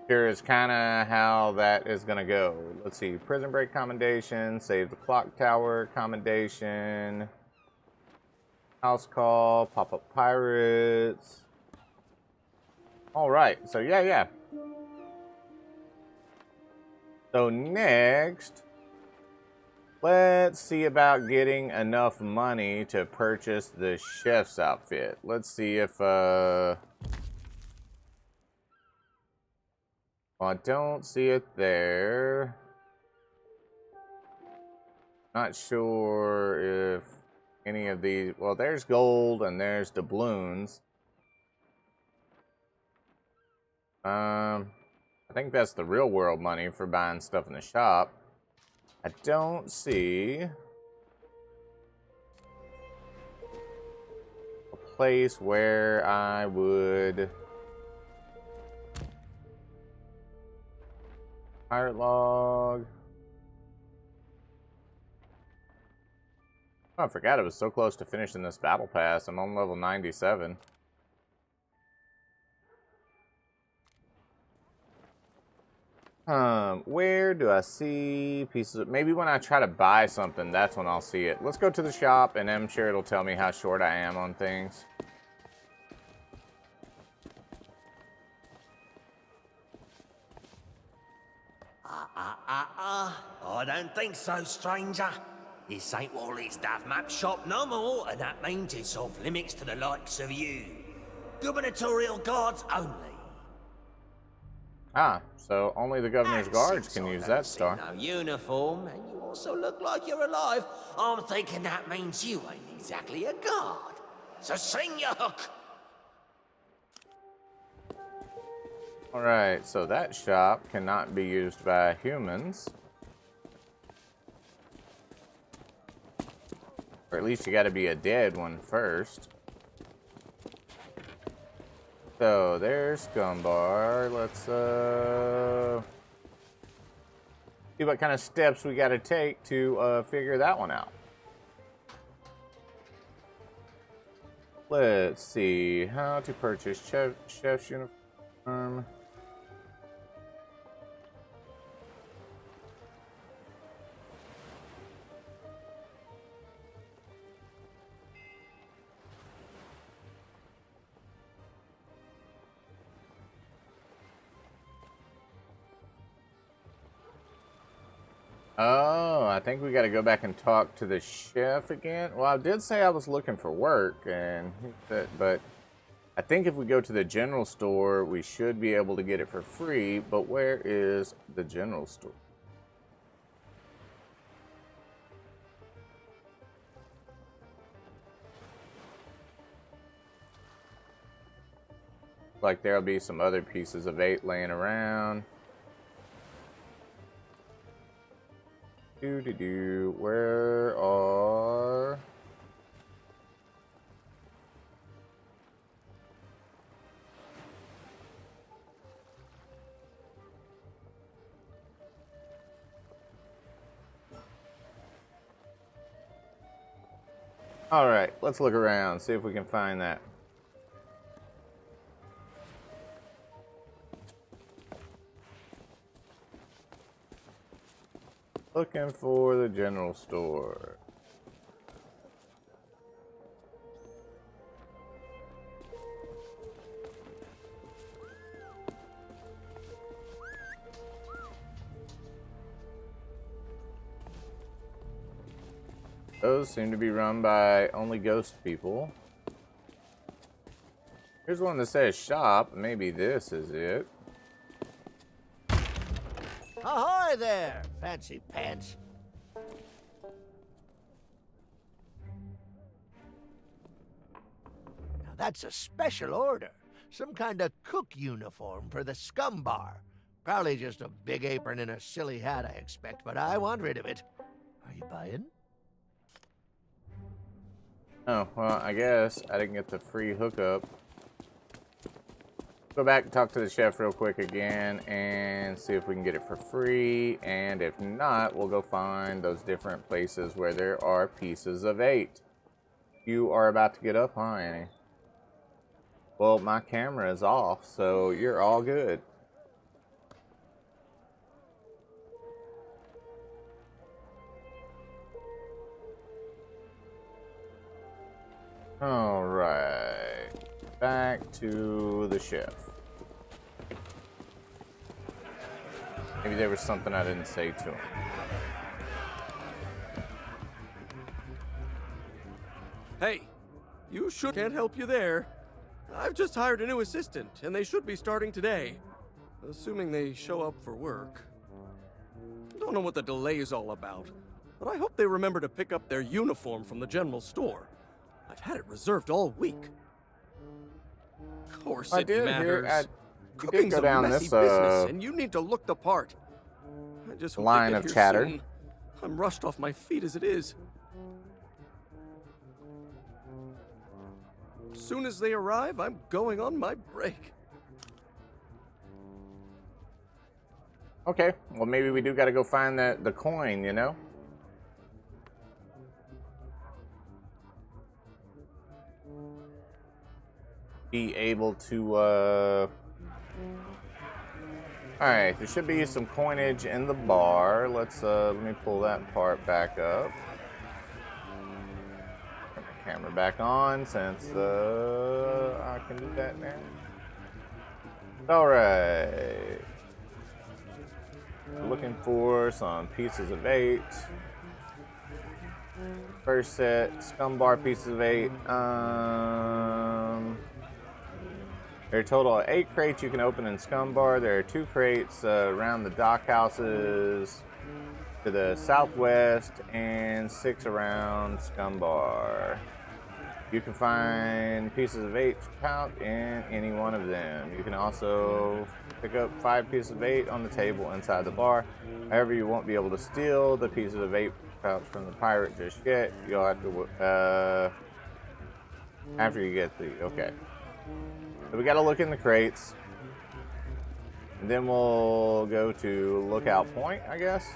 Here is kind of how that is going to go. Let's see. Prison break commendation, save the clock tower commendation, house call, pop-up pirates. All right. So, yeah. So next, let's see about getting enough money to purchase the chef's outfit. Let's see if, well, I don't see it there. Not sure if any of these, well, there's gold and there's doubloons. I think that's the real world money for buying stuff in the shop. I don't see a place where I would... Pirate log. Oh, I forgot it was so close to finishing this battle pass. I'm on level 97. Where do I see pieces of... Maybe when I try to buy something, that's when I'll see it. Let's go to the shop, and I'm sure it'll tell me how short I am on things. I don't think so, stranger. This ain't Wally's Duff Map shop no more, and that means it's off limits to the likes of you. Gubernatorial guards only. Ah, so only the governor's guards can use that star. No uniform, and you also look like you're alive. I'm thinking that means you ain't exactly a guard. So sing your hook. Alright, so that shop cannot be used by humans. Or at least you gotta be a dead one first. So, there's Scumbar. Let's, see what kind of steps we gotta take to, figure that one out. Let's see. How to purchase chef's uniform. Oh, I think we got to go back and talk to the chef again. Well, I did say I was looking for work, and but I think if we go to the general store, we should be able to get it for free. But where is the general store? Like there'll be some other pieces of 8 laying around. Where are... All right, let's look around, see if we can find that. Looking for the general store. Those seem to be run by only ghost people. Here's one that says shop. Maybe this is it. Ahoy there, fancy pants. Now that's a special order. Some kind of cook uniform for the Scumbar. Probably just a big apron and a silly hat, I expect, but I want rid of it. Are you buying? Oh, well, I guess I didn't get the free hookup. Go back and talk to the chef real quick again and see if we can get it for free. And if not, we'll go find those different places where there are pieces of 8. You are about to get up, huh, Annie? Well, my camera is off, so you're all good. All right, back to the chef. Maybe there was something I didn't say to him. Hey, you should... Can't help you there. I've just hired a new assistant, and they should be starting today. Assuming they show up for work. Don't know what the delay is all about, but I hope they remember to pick up their uniform from the general store. I've had it reserved all week. Of course it matters. Cooking's a messy business, and you need to look the part. I just hope line they of get here chatter. soon. I'm rushed off my feet as it is. As soon as they arrive, I'm going on my break. Okay, well maybe we do got to go find the coin, you know? be able to, Alright, there should be some coinage in the bar. Let's, let me pull that part back up. Turn the camera back on since, I can do that now. Alright. Looking for some pieces of 8. First set, scum bar pieces of 8. There are a total of 8 crates you can open in Scum Bar. There are 2 crates around the dock houses to the southwest and 6 around Scum Bar. You can find pieces of 8 pouch in any one of them. You can also pick up 5 pieces of 8 on the table inside the bar. However, you won't be able to steal the pieces of 8 pouch from the pirate just yet. You'll have to, after you get the, okay. So we gotta look in the crates. And then we'll go to Lookout Point, I guess.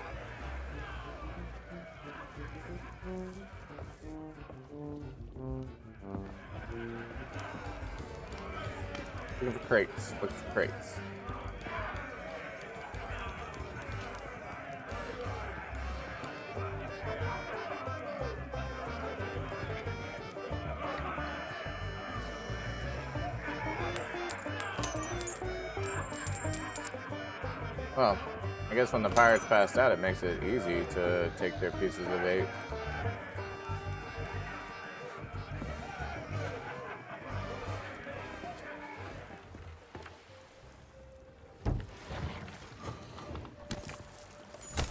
Looking for crates. Look for crates. Well, I guess when the pirates passed out, it makes it easy to take their pieces of 8.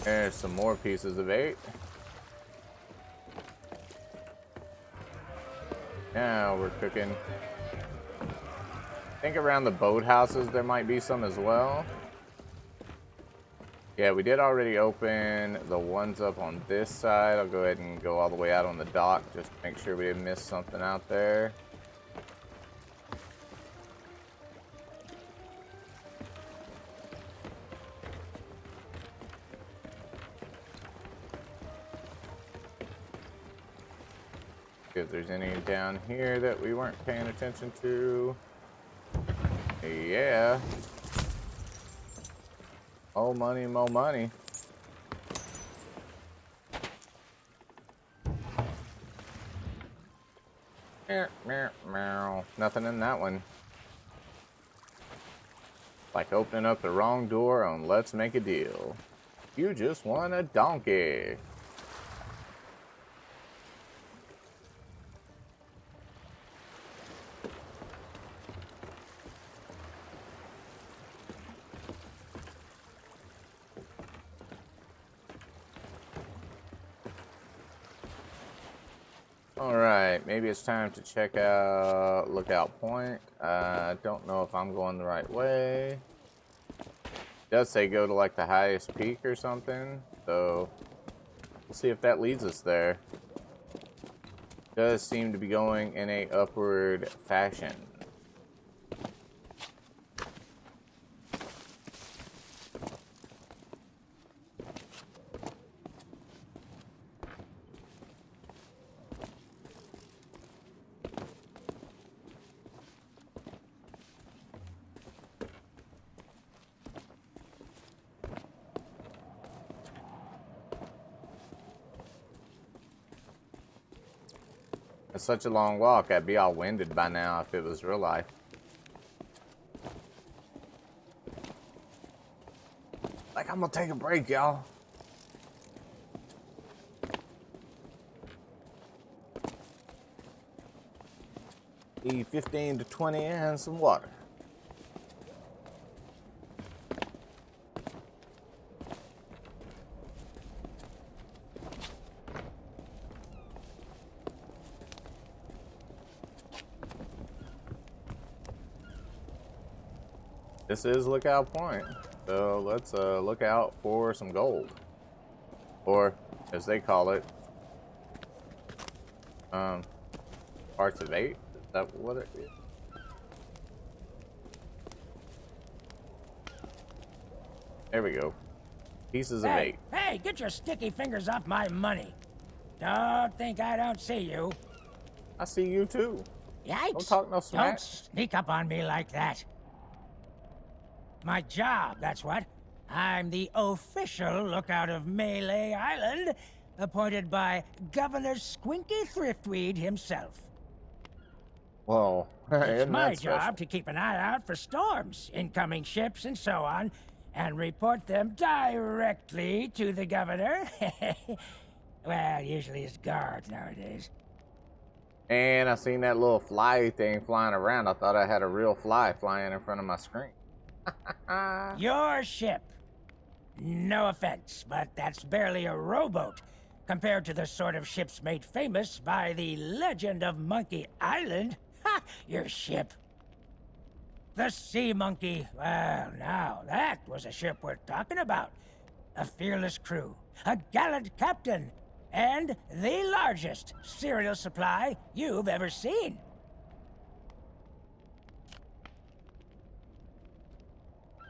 There's some more pieces of 8. Now we're cooking. I think around the boathouses there might be some as well. Yeah, we did already open the ones up on this side. I'll go ahead and go all the way out on the dock just to make sure we didn't miss something out there. See if there's any down here that we weren't paying attention to. Yeah. More money, more money. Meow, meow, meow. Nothing in that one. Like opening up the wrong door on Let's Make a Deal. You just won a donkey. Alright, maybe it's time to check out Lookout Point. I don't know if I'm going the right way. It does say go to like the highest peak or something, so we'll see if that leads us there. It does seem to be going in a upward fashion. It's such a long walk, I'd be all winded by now if it was real life. Like, I'm gonna take a break, y'all. Need 15 to 20 and some water. This is Lookout Point, so let's look out for some gold, or as they call it, parts of 8. Is that what it is? There we go. Pieces of 8. Hey, get your sticky fingers off my money! Don't think I don't see you. I see you too. Yikes! Don't talk no smack. Don't sneak up on me like that. My job, that's what. I'm the official lookout of Mêlée Island, appointed by Governor Squinky Thriftweed himself. Whoa. It's Isn't my that special? job to keep an eye out for storms, incoming ships, and so on, and report them directly to the governor. Well, usually his guards nowadays. And I seen that little fly thing flying around. I thought I had a real fly flying in front of my screen. Your ship. No offense, but that's barely a rowboat compared to the sort of ships made famous by the legend of Monkey Island. Ha! Your ship. The Sea Monkey. Well, now, that was a ship worth talking about. A fearless crew, a gallant captain, and the largest cereal supply you've ever seen.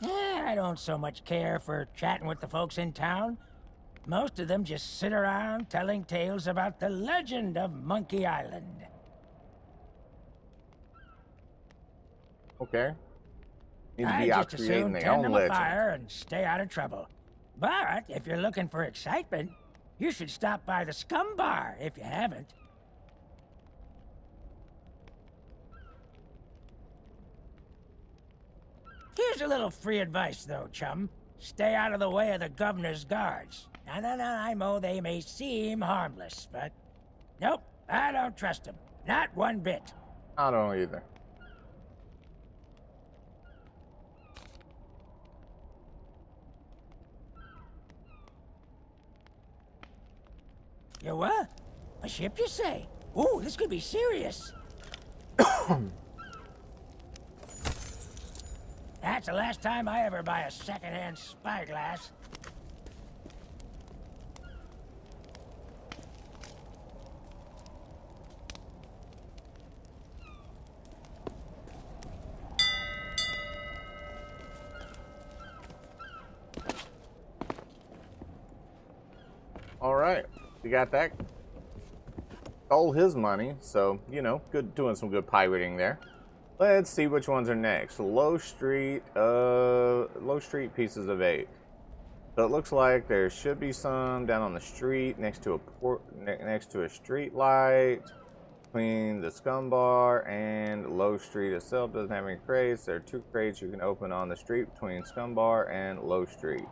I don't so much care for chatting with the folks in town. Most of them just sit around telling tales about the legend of Monkey Island. Okay. Need to I be out just creating assume their tend own to a legend. fire and stay out of trouble. But if you're looking for excitement, you should stop by the Scum Bar if you haven't. Here's a little free advice, though, chum. Stay out of the way of the governor's guards. No, I know they may seem harmless, but... Nope, I don't trust them. Not one bit. I don't either. You what? A ship, you say? Ooh, this could be serious. That's the last time I ever buy a second-hand spyglass. All right, we got that. Stole his money, so you know, good, doing some good pirating there. Let's see which ones are next. Low Street pieces of 8. So it looks like there should be some down on the street next to a street light between the Scum Bar and Low Street itself. Doesn't have any crates. There are 2 crates you can open on the street between Scum Bar and Low Street.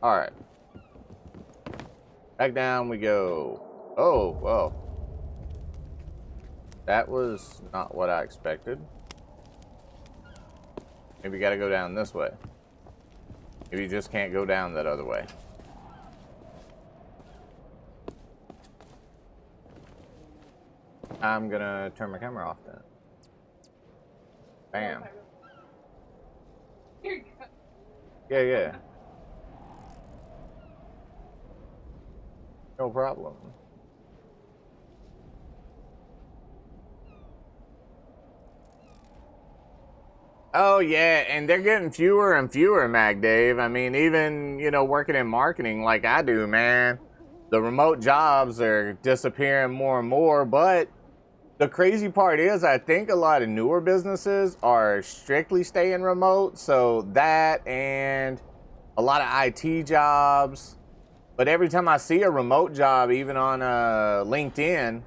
All right, back down we go. Oh, well. That was not what I expected. Maybe you gotta go down this way. Maybe you just can't go down that other way. I'm gonna turn my camera off then. Bam. Yeah. No problem. Oh yeah, and they're getting fewer and fewer, Mag Dave. I mean, even, you know, working in marketing like I do, man, the remote jobs are disappearing more and more. But the crazy part is, I think a lot of newer businesses are strictly staying remote. So that and a lot of IT jobs. But every time I see a remote job, even on LinkedIn,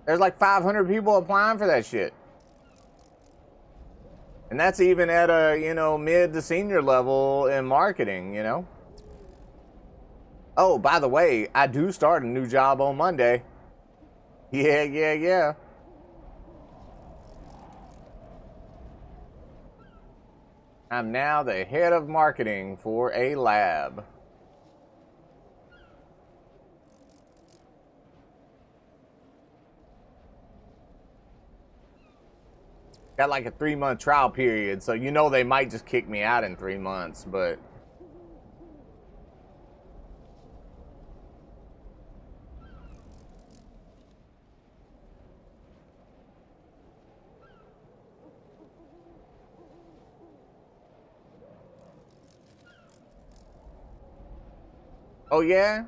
there's like 500 people applying for that shit. And that's even at a, you know, mid to senior level in marketing, you know. Oh, by the way, I do start a new job on Monday. Yeah. I'm now the head of marketing for a lab. Got like a 3-month trial period, so you know they might just kick me out in 3 months, but... Oh yeah?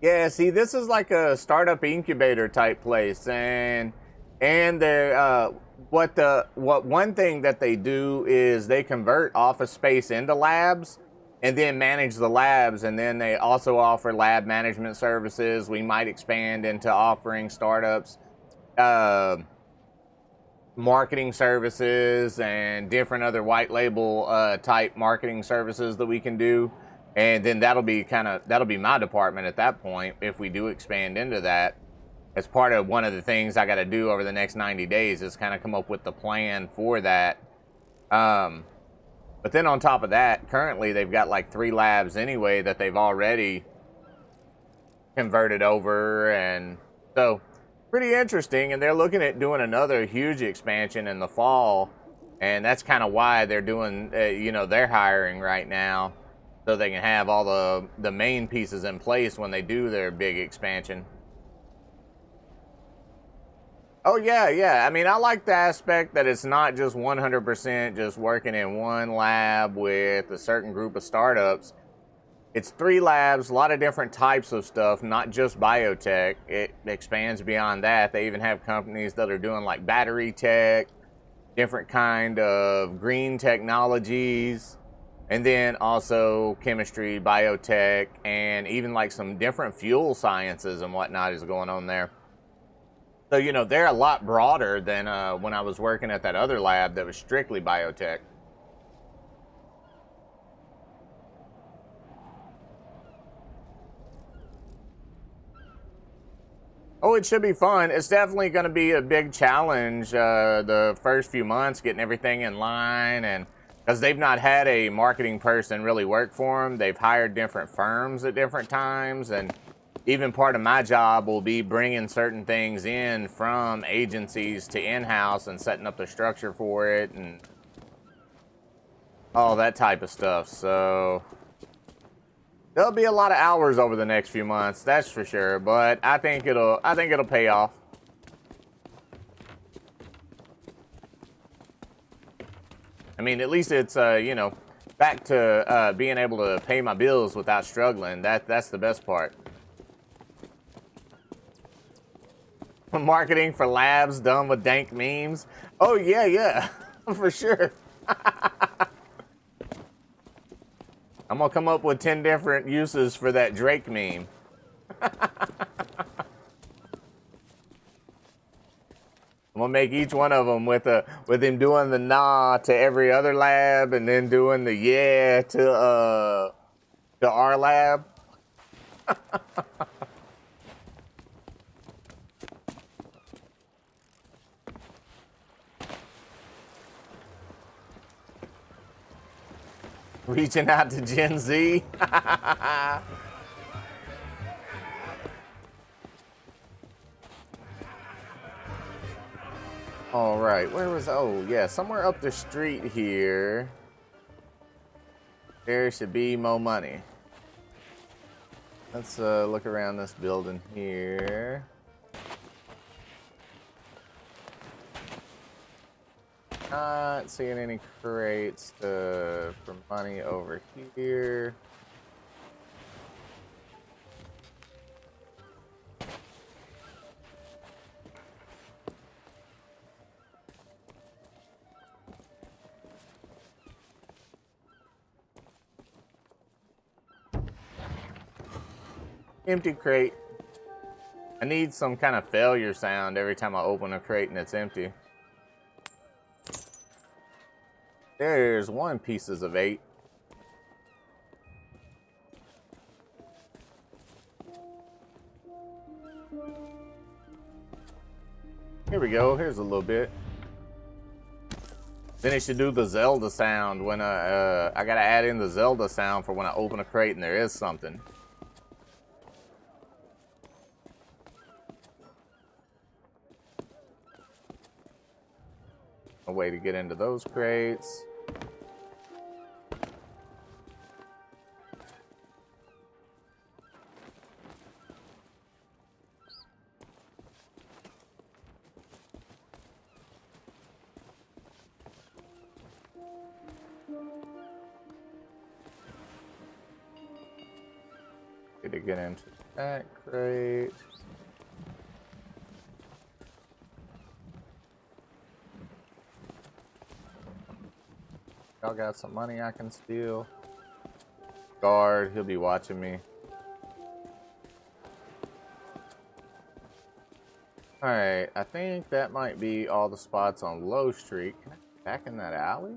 Yeah, see, this is like a startup incubator type place, and they're what one thing that they do is they convert office space into labs and then manage the labs, and then they also offer lab management services. We might expand into offering startups marketing services and different other white label type marketing services that we can do. And then that'll be my department at that point if we do expand into that. As part of one of the things I got to do over the next 90 days is kind of come up with the plan for that. But then on top of that, currently they've got like 3 labs anyway that they've already converted over, and so pretty interesting. And they're looking at doing another huge expansion in the fall, and that's kind of why they're doing they're hiring right now, so they can have all the main pieces in place when they do their big expansion. Oh, yeah. I mean, I like the aspect that it's not just 100% just working in one lab with a certain group of startups. It's 3 labs, a lot of different types of stuff, not just biotech. It expands beyond that. They even have companies that are doing like battery tech, different kind of green technologies, and then also chemistry, biotech, and even like some different fuel sciences and whatnot is going on there. So, they're a lot broader than when I was working at that other lab that was strictly biotech. Oh, it should be fun. It's definitely going to be a big challenge the first few months, getting everything in line, and because they've not had a marketing person really work for them. They've hired different firms at different times, and even part of my job will be bringing certain things in from agencies to in-house and setting up the structure for it and all that type of stuff. So there'll be a lot of hours over the next few months, that's for sure. But I think it'll pay off. I mean, at least it's back to being able to pay my bills without struggling. That's the best part. Marketing for labs done with dank memes. Oh, yeah, for sure. I'm going to come up with 10 different uses for that Drake meme. I'm going to make each one of them with him doing the nah to every other lab and then doing the yeah to our lab. Reaching out to Gen Z. All right, where was, oh yeah, somewhere up the street here, there should be more money. Let's look around this building here. Not seeing any crates for money over here. Empty crate. I need some kind of failure sound every time I open a crate and it's empty. There's 1 pieces of 8. Here we go. Here's a little bit. Then it should do the Zelda sound when I gotta add in the Zelda sound for when I open a crate and there is something. A way to get into those crates. To get into That crate. Y'all got some money I can steal. Guard, he'll be watching me. Alright, I think that might be all the spots on Low Street. Can I get back in that alley?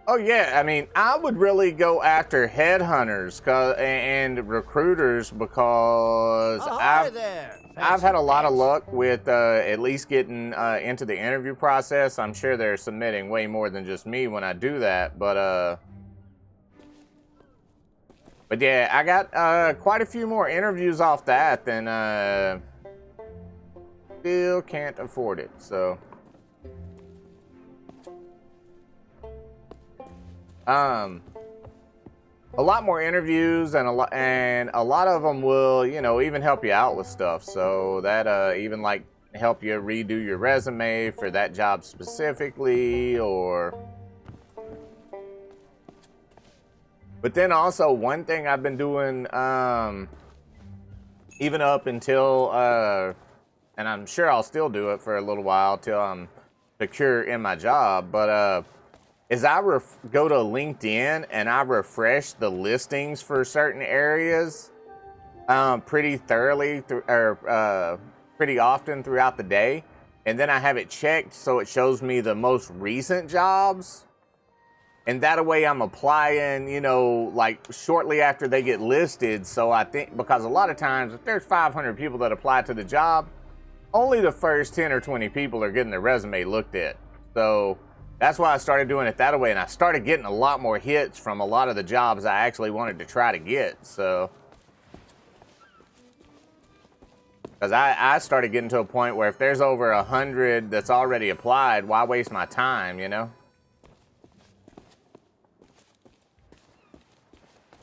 Oh yeah, I mean, I would really go after headhunters and recruiters because I've had a lot of luck with at least getting into the interview process. I'm sure they're submitting way more than just me when I do that, but yeah, I got quite a few more interviews off that than still can't afford it, so. A lot more interviews and a lot of them will, you know, even help you out with stuff. So that even like help you redo your resume for that job specifically, or. But then also one thing I've been doing, even up until, and I'm sure I'll still do it for a little while till I'm secure in my job, but is I go to LinkedIn and I refresh the listings for certain areas pretty thoroughly pretty often throughout the day, and then I have it checked so it shows me the most recent jobs, and that way I'm applying, you know, like shortly after they get listed. So I think, because a lot of times if there's 500 people that apply to the job, only the first 10 or 20 people are getting their resume looked at. So that's why I started doing it that way, and I started getting a lot more hits from a lot of the jobs I actually wanted to try to get, so. Because I started getting to a point where if there's over 100 that's already applied, why waste my time, you know?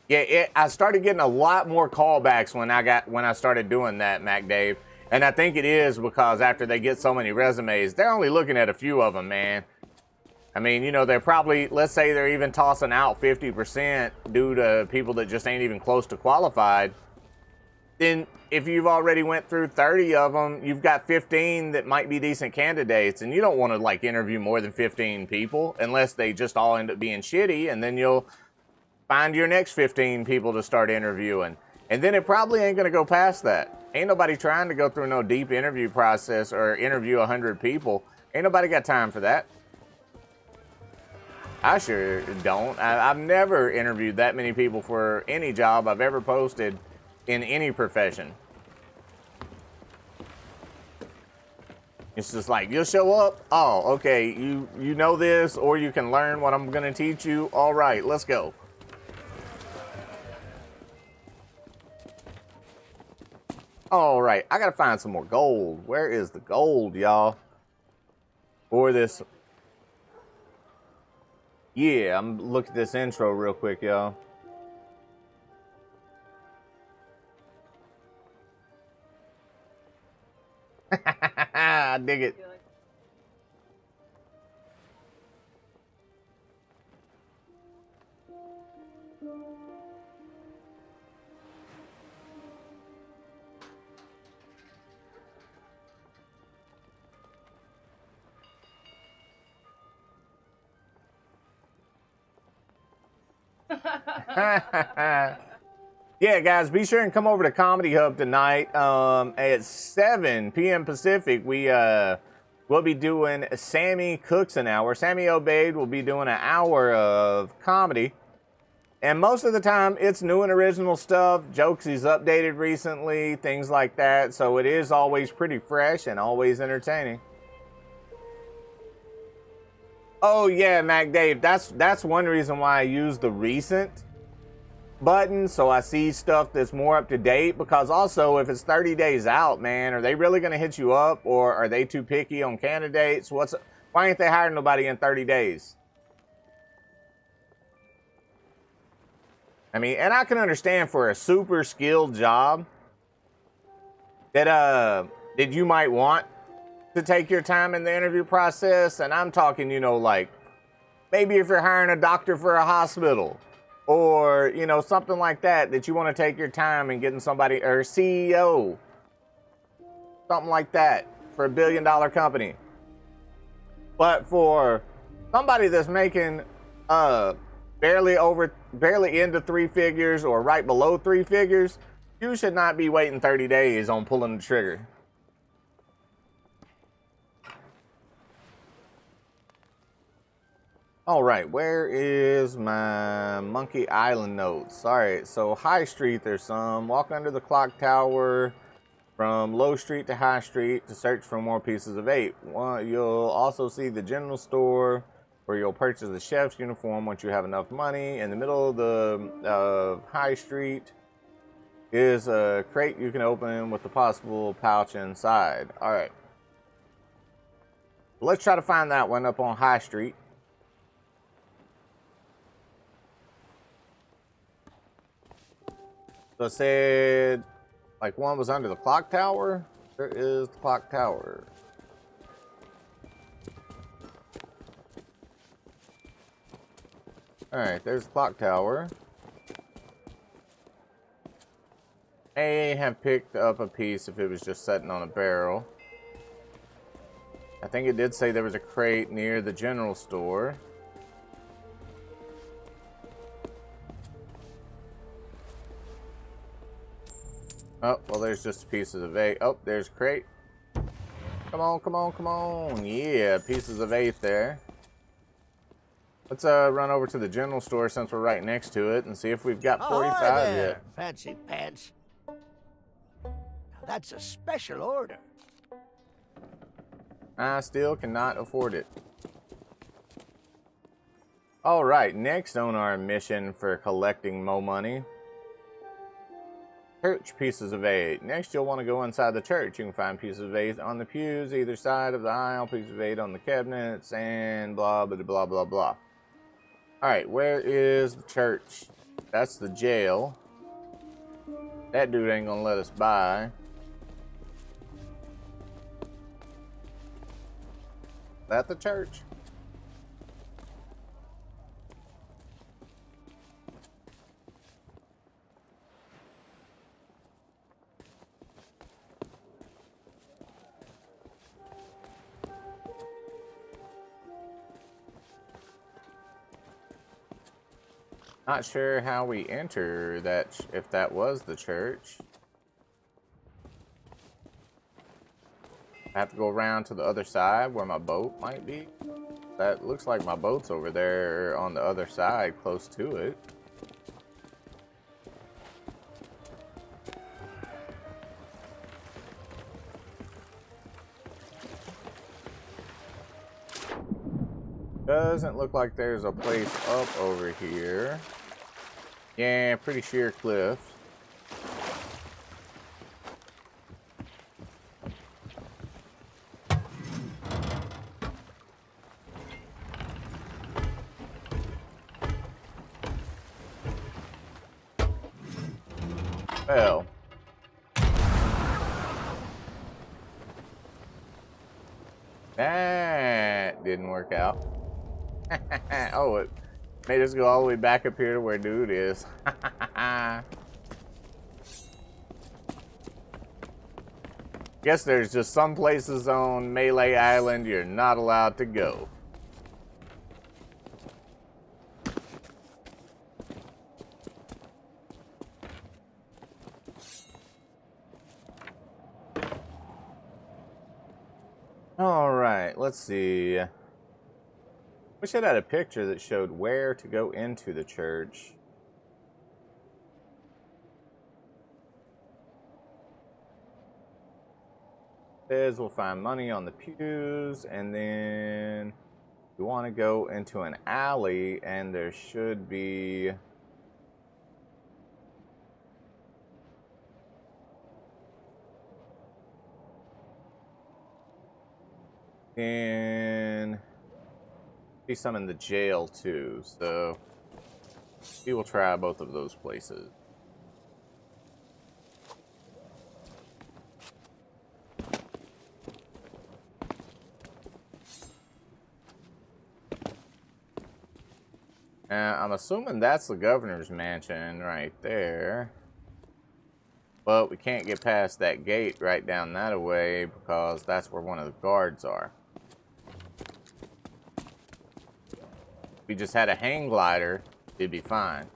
Yeah, I started getting a lot more callbacks when I started doing that, Mac Dave. And I think it is because after they get so many resumes, they're only looking at a few of them, man. I mean, you know, they're probably, let's say they're even tossing out 50% due to people that just ain't even close to qualified. Then if you've already went through 30 of them, you've got 15 that might be decent candidates, and you don't want to like interview more than 15 people unless they just all end up being shitty, and then you'll find your next 15 people to start interviewing. And then it probably ain't gonna go past that. Ain't nobody trying to go through no deep interview process or interview 100 people. Ain't nobody got time for that. I sure don't. I've never interviewed that many people for any job I've ever posted in any profession. It's just like, you'll show up, oh, okay, you know this, or you can learn what I'm gonna teach you. All right, let's go. All right, I gotta find some more gold. Where is the gold, y'all? For this. Yeah, I'm looking at this intro real quick, y'all. I dig it. Yeah, guys, be sure and come over to Comedy Hub tonight at 7 p.m. Pacific. We'll be doing Sammy Cooks an Hour. Sammy Obeid will be doing an hour of comedy. And most of the time, it's new and original stuff, jokes he's updated recently, things like that. So it is always pretty fresh and always entertaining. Oh yeah, Mac Dave, that's one reason why I use the recent button, so I see stuff that's more up to date. Because also, if it's 30 days out, man, are they really going to hit you up, or are they too picky on candidates? Why ain't they hiring nobody in 30 days? I mean, and I can understand for a super skilled job that you might want to take your time in the interview process. And I'm talking, you know, like maybe if you're hiring a doctor for a hospital or, you know, something like that, that you want to take your time in getting somebody, or CEO, something like that for a $1 billion company. But for somebody that's making barely into 3 figures or right below 3 figures, you should not be waiting 30 days on pulling the trigger. All right, where is my Monkey Island notes? All right, so High Street, there's some. Walk under the clock tower from Low Street to High Street to search for more pieces of 8. You'll also see the general store where you'll purchase the chef's uniform once you have enough money. In the middle of the High Street is a crate you can open with the possible pouch inside. All right, let's try to find that one up on High Street. So I said, like, one was under the clock tower. There is the clock tower. All right, there's the clock tower. May have picked up a piece if it was just sitting on a barrel. I think it did say there was a crate near the general store. Oh, well, there's just pieces of 8. Oh, there's a crate. Come on, come on, come on. Yeah, pieces of 8 there. Let's run over to the general store since we're right next to it and see if we've got 45 there, yet. Fancy pants. Now that's a special order. I still cannot afford it. All right, next on our mission for collecting more money. Church pieces of 8. Next, you'll want to go inside the church. You can find pieces of 8 on the pews, either side of the aisle, pieces of 8 on the cabinets, and blah, blah, blah, blah, blah. All right, where is the church? That's the jail. That dude ain't gonna let us by. That the church? Not sure how we enter that, if that was the church. I have to go around to the other side where my boat might be. That looks like my boat's over there on the other side, close to it. Doesn't look like there's a place up over here. Yeah, pretty sheer cliff. Well. That didn't work out. Oh, it made us go all the way back up here to where dude is. Guess there's just some places on Mêlée Island you're not allowed to go. All right, let's see. Wish I had a picture that showed where to go into the church. Says we'll find money on the pews, and then we want to go into an alley, and there should be and see some in the jail too, so we will try both of those places. I'm assuming that's the governor's mansion right there. But we can't get past that gate right down that way because that's where one of the guards are. If we just had a hang glider, it'd be fine.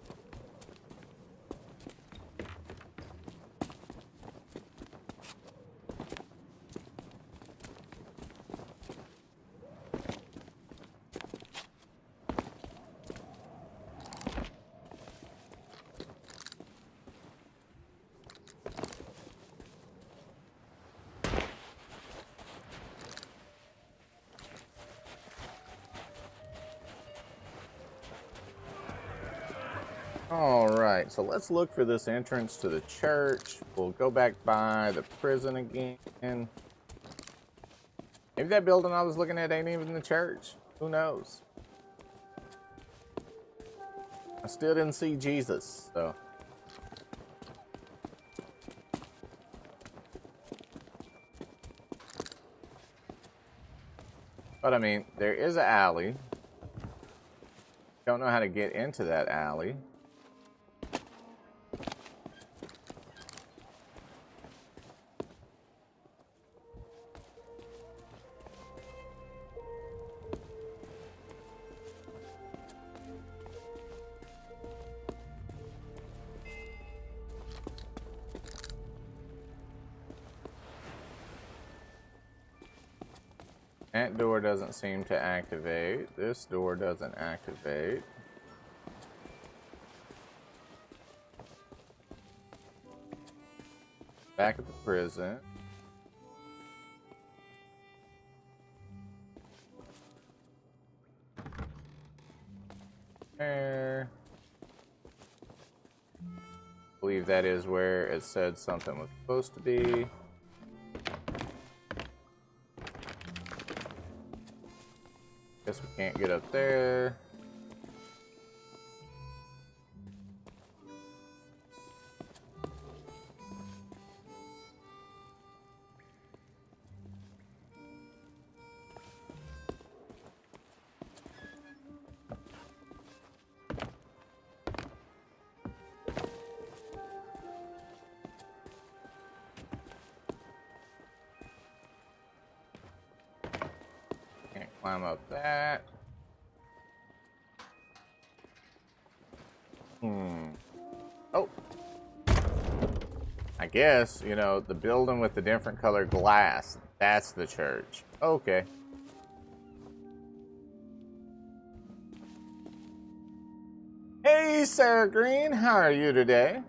Alright, so let's look for this entrance to the church. We'll go back by the prison again. Maybe that building I was looking at ain't even the church. Who knows? I still didn't see Jesus, so. But I mean, there is an alley. Don't know how to get into that alley. That door doesn't seem to activate. This door doesn't activate. Back at the prison. There. I believe that is where it said something was supposed to be. Guess we can't get up there. Climb up that. Oh. I guess, you know, the building with the different colored glass, that's the church. Okay. Hey, Sarah Green, how are you today?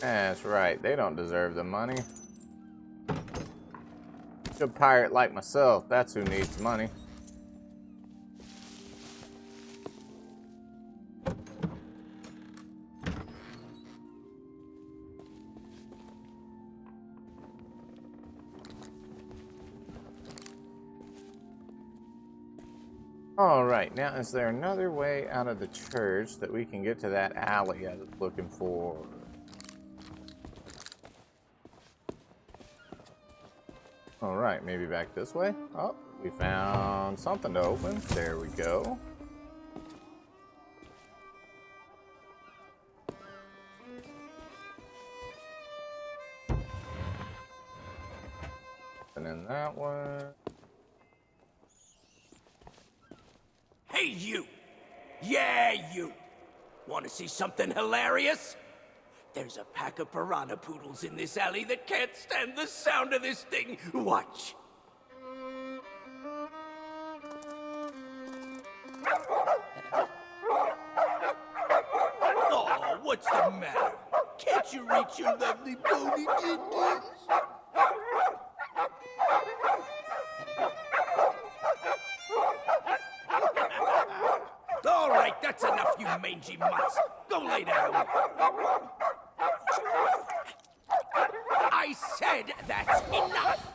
That's right, they don't deserve the money. Good pirate like myself, that's who needs money. Alright, now is there another way out of the church that we can get to that alley I was looking for? Alright, maybe back this way? Oh, we found something to open. There we go. And then that one. Hey, you! Yeah, you! Want to see something hilarious? There's a pack of piranha poodles in this alley that can't stand the sound of this thing. Watch. Oh, what's the matter? Can't you reach your lovely bony dindins? All right, that's enough, you mangy mutts. Go lay down. said that's enough!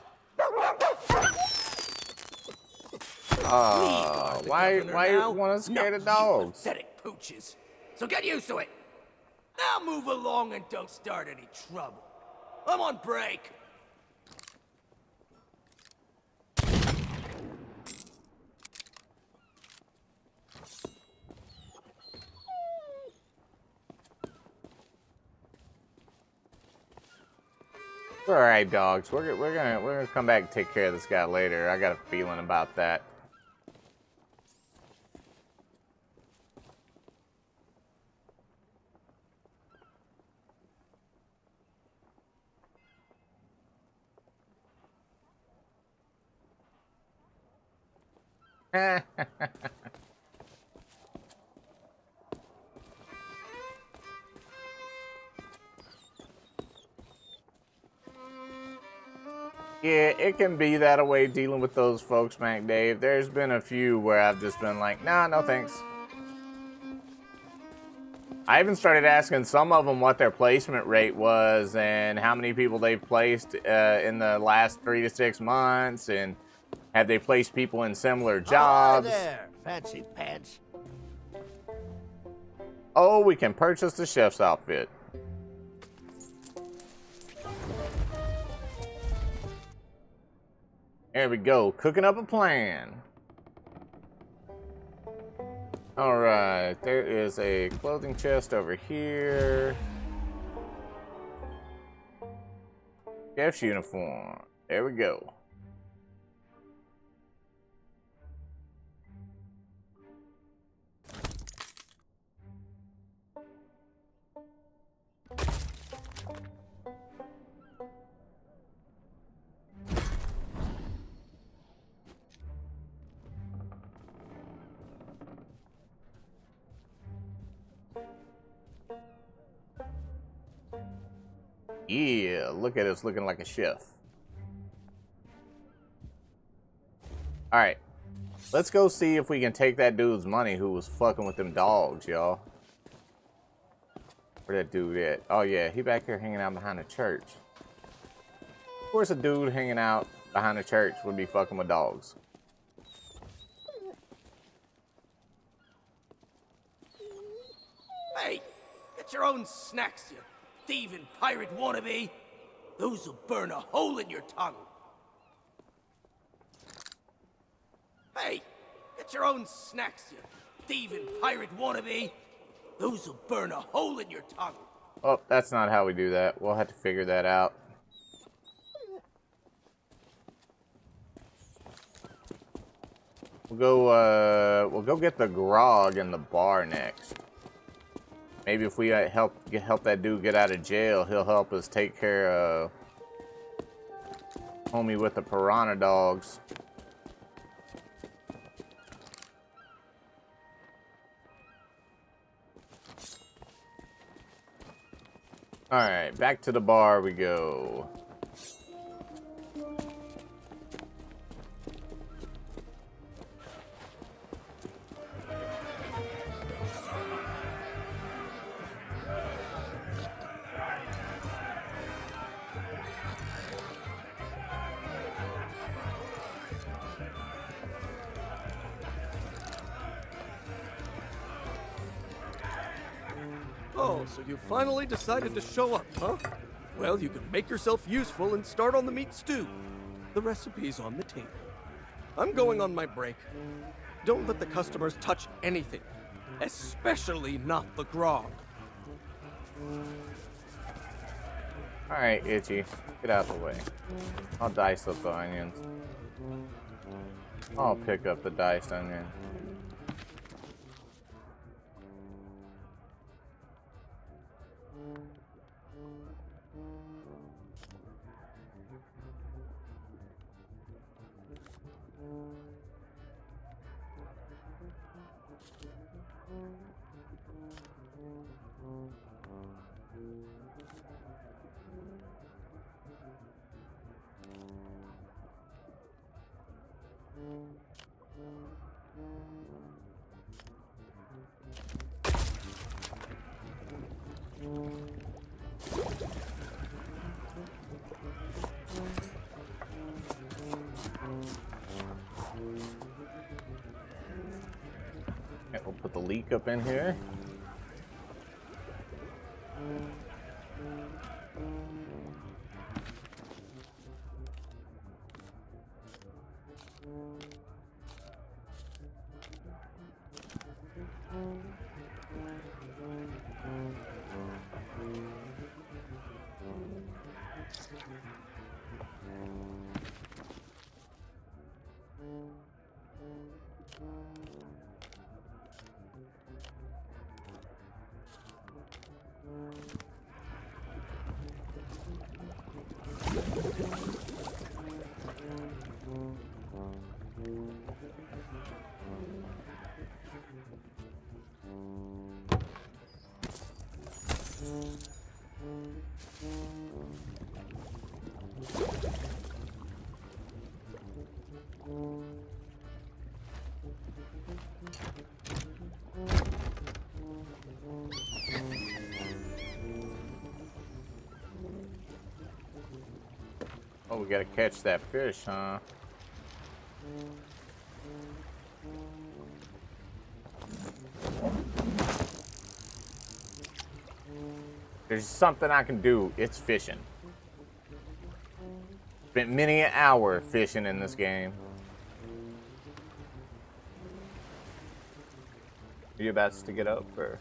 Why you want to scare the dogs? Pathetic pooches. So get used to it. Now move along and don't start any trouble. I'm on break. All right, dogs. We're gonna come back and take care of this guy later. I got a feeling about that. Yeah, it can be that way dealing with those folks, Mac Dave. There's been a few where I've just been like, nah, no thanks. I even started asking some of them what their placement rate was and how many people they've placed in the last 3 to 6 months, and have they placed people in similar jobs. Hi there, fancy pants. Oh, we can purchase the chef's outfit. There we go, cooking up a plan. All right, there is a clothing chest over here. Chef's uniform, there we go. Yeah, look at us looking like a chef. Alright, let's go see if we can take that dude's money who was fucking with them dogs, y'all. Where that dude at? Oh yeah, he back here hanging out behind the church. Of course a dude hanging out behind the church would be fucking with dogs. Hey, get your own snacks, you thieving pirate wannabe. Those will burn a hole in your tongue. Hey, get your own snacks, you thieving pirate wannabe. Those will burn a hole in your tongue. Oh, that's not how we do that. We'll have to figure that out. We'll go get the grog in the bar next. Maybe if we help that dude get out of jail, he'll help us take care of homie with the piranha dogs. Alright, back to the bar we go. Oh, so you finally decided to show up, huh? Well, you can make yourself useful and start on the meat stew. The recipe's on the table. I'm going on my break. Don't let the customers touch anything, especially not the grog. Alright, Itchy. Get out of the way. I'll dice up the onions. I'll pick up the diced onion. peek up in here. Oh, we gotta catch that fish, huh? There's something I can do. It's fishing. Spent many an hour fishing in this game. Are you about to get up, or?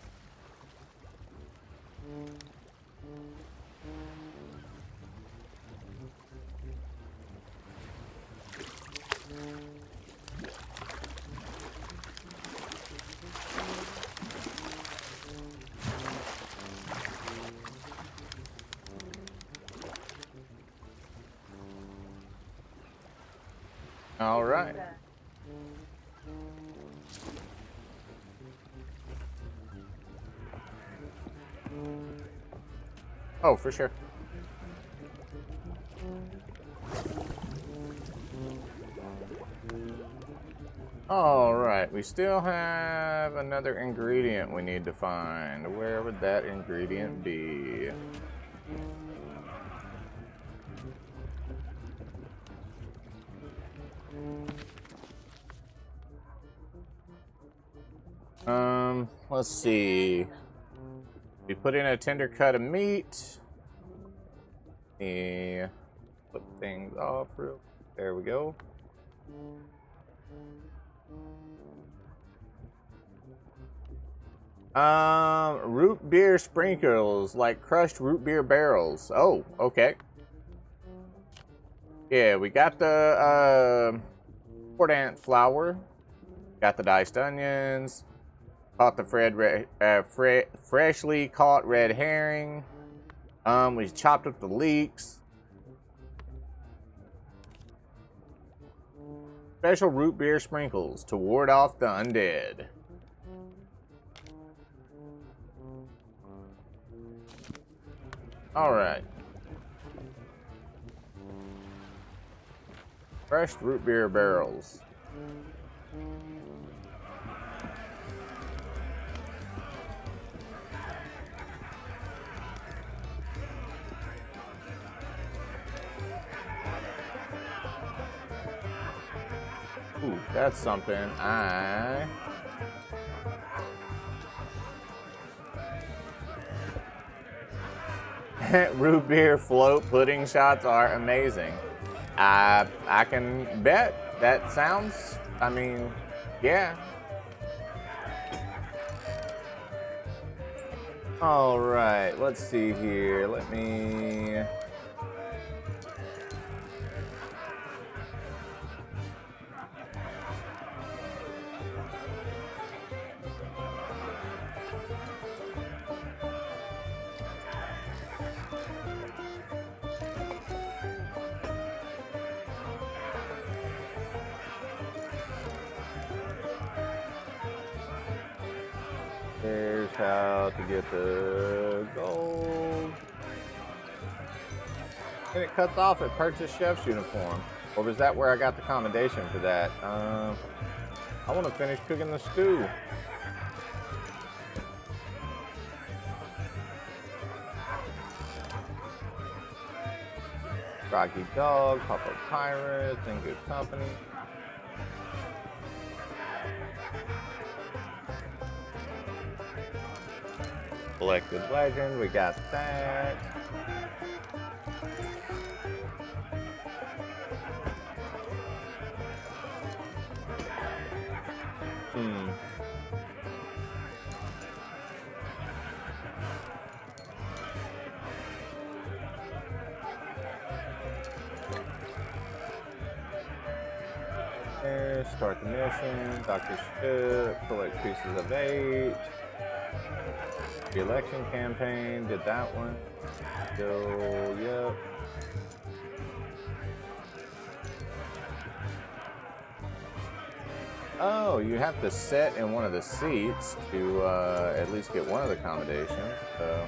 All right. Oh, for sure. All right, we still have another ingredient we need to find. Where would that ingredient be? Let's see. We put in a tender cut of meat. Flip things off real. There we go. Root beer sprinkles, like crushed root beer barrels. Oh, okay. Yeah, we got the port flour. Got the diced onions. Caught the freshly caught red herring. We chopped up the leeks. Special root beer sprinkles to ward off the undead. All right. Fresh root beer barrels. Ooh, that's something root beer float pudding shots are amazing. I can bet that sounds, I mean, yeah. All right, let's see here. Let me... Here's how to get the gold. And it cuts off at purchase chef's uniform. Or was that where I got the commendation for that? I want to finish cooking the stew. Rocky Dog, Papa Pirates, in good company. Collected legend, we got that. Start the mission, Dr. Ship, collect pieces of 8. The election campaign, did that one. So, yep. Oh, you have to sit in one of the seats to at least get one of the accommodations. So.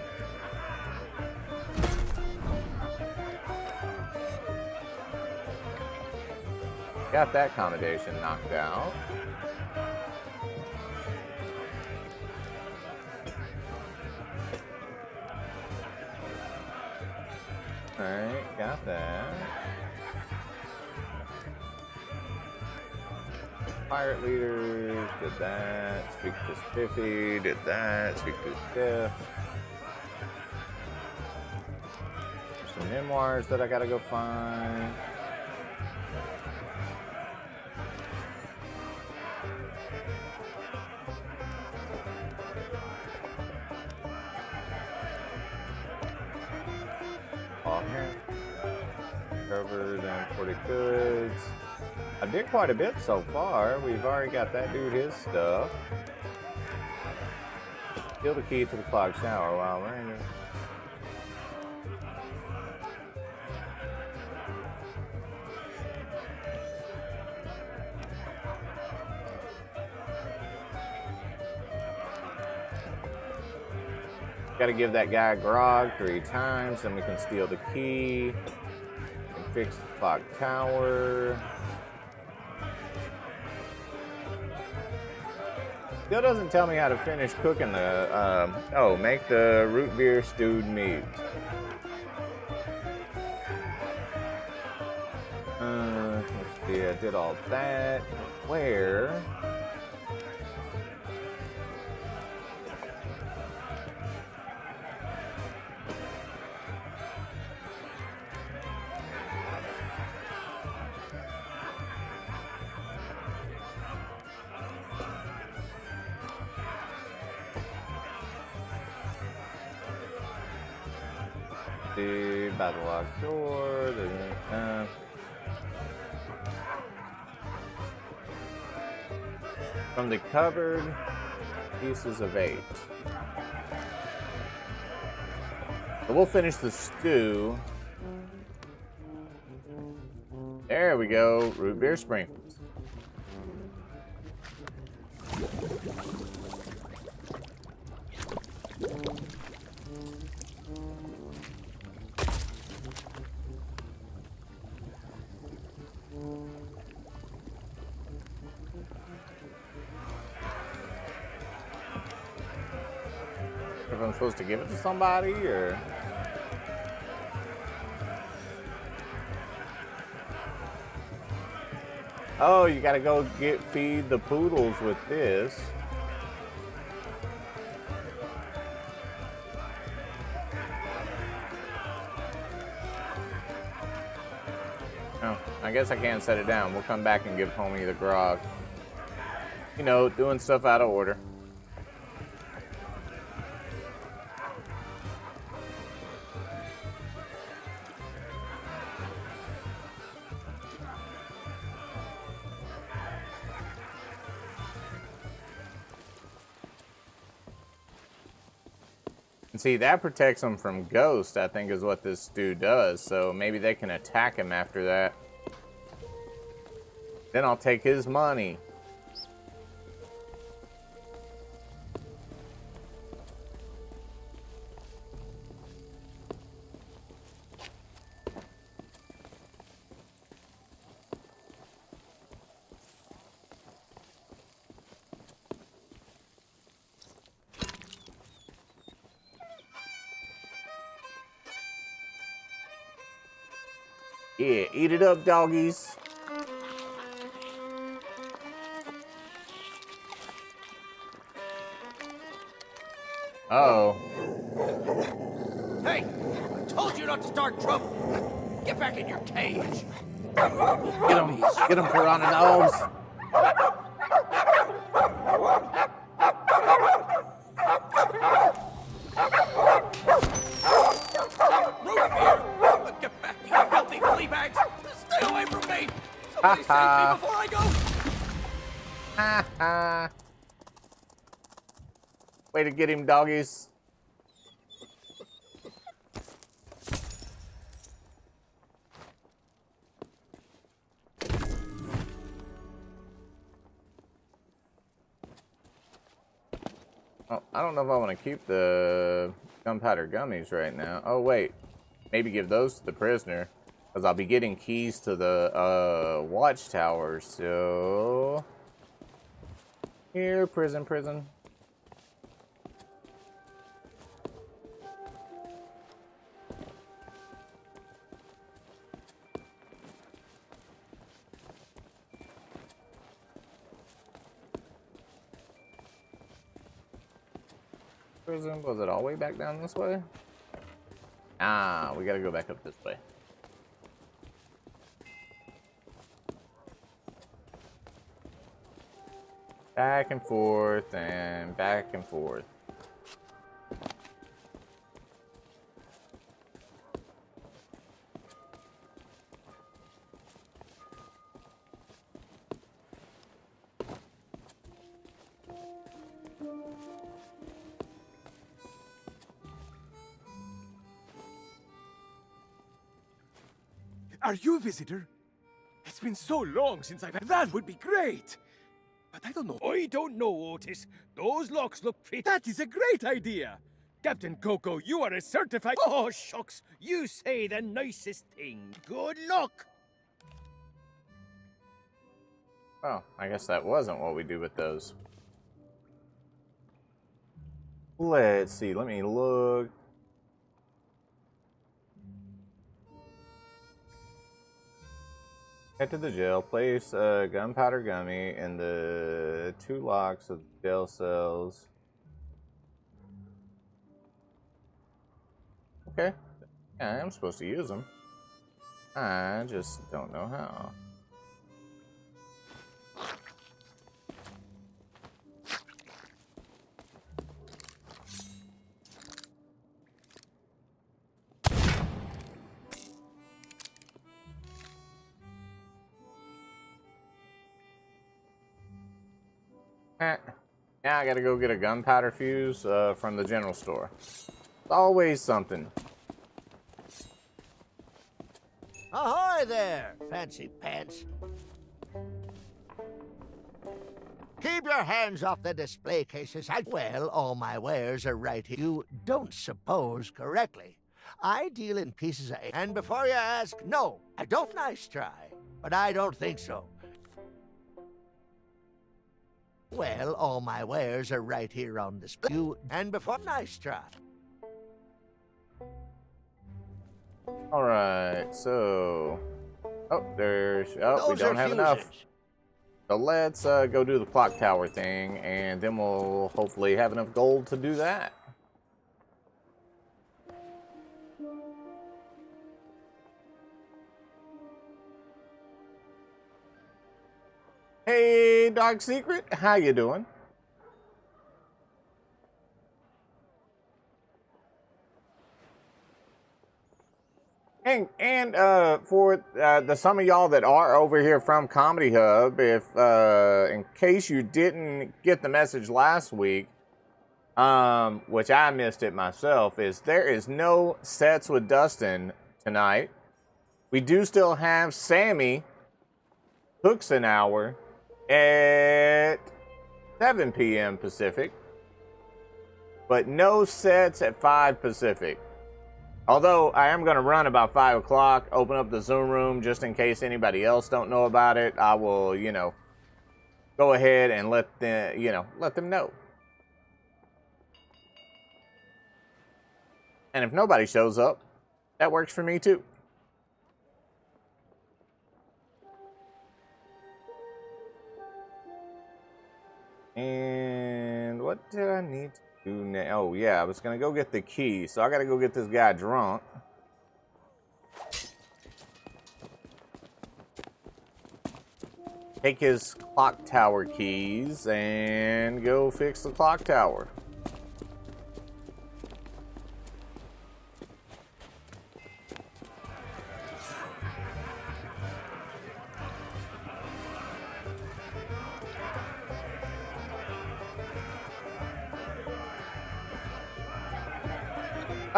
Got that accommodation knocked out. Alright, got that. Pirate leaders, did that. Speak to Spiffy, did that. Speak to Stiff. Some memoirs that I gotta go find. Covered and imported goods. I did quite a bit so far. We've already got that dude his stuff. Steal the key to the clogged shower while we're in it. Got to give that guy a grog 3 times, then we can steal the key. Fix the clock tower. Still doesn't tell me how to finish cooking the, oh, make the root beer stewed meat. Let's see, I did all that. Where? The battle locked door. From the cupboard, pieces of 8. So we'll finish the stew. There we go. Root beer sprinkles. If I'm supposed to give it to somebody, or... Oh, you gotta go feed the poodles with this. Oh, I guess I can't set it down. We'll come back and give homie the grog. You know, doing stuff out of order. And see, that protects them from ghosts, I think is what this stew does. So maybe they can attack him after that. Then I'll take his money. Yeah, eat it up, doggies. Uh-oh. I told you not to start trouble. Get back in your cage. Get him, piranha dogs. Root beer! Get back, you filthy flea bags! Stay away from me! Somebody save me before I go! Way to get him, doggies. Oh, I don't know if I want to keep the gunpowder gummies right now. Oh, wait. Maybe give those to the prisoner. Because I'll be getting keys to the watchtower. So... Here, prison. Prison, was it all the way back down this way? Ah, we gotta go back up this way. Back and forth and back and forth. Are you a visitor? It's been so long since I've had... That would be great! But I don't know. I don't know, Otis. Those locks look pretty... That is a great idea! Captain Coco, you are a certified... Oh, shucks! You say the nicest thing. Good luck! Oh, I guess that wasn't what we do with those. Let's see, let me look. Head to the jail. Place a gunpowder gummy in the 2 locks of jail cells. Okay. Yeah, I am supposed to use them. I just don't know how. Now I gotta go get a gunpowder fuse from the general store. It's always something. Ahoy there, fancy pants. Keep your hands off the display cases. Well, all my wares are right here. You don't suppose correctly. I deal in pieces of... And before you ask, no, I don't. Nice try, but I don't think so. Well, all my wares are right here on display. And before... Nice try. Alright, so... Oh, there's... Oh, we don't have enough. So let's go do the clock tower thing, and then we'll hopefully have enough gold to do that. Hey, Dark Secret, how you doing? And for the some of y'all that are over here from Comedy Hub, if in case you didn't get the message last week, which I missed it myself, is there is no Sets with Dustin tonight. We do still have Sammy Hooks an hour at 7 p.m. Pacific, but no sets at 5 Pacific. Although I am going to run about 5 o'clock, open up the Zoom room just in case anybody else don't know about it. I will, you know, go ahead and let them, let them know. And if nobody shows up, that works for me too. And what did I need to Oh, yeah, I was gonna go get the key, so I gotta go get this guy drunk. Take his clock tower keys and go fix the clock tower.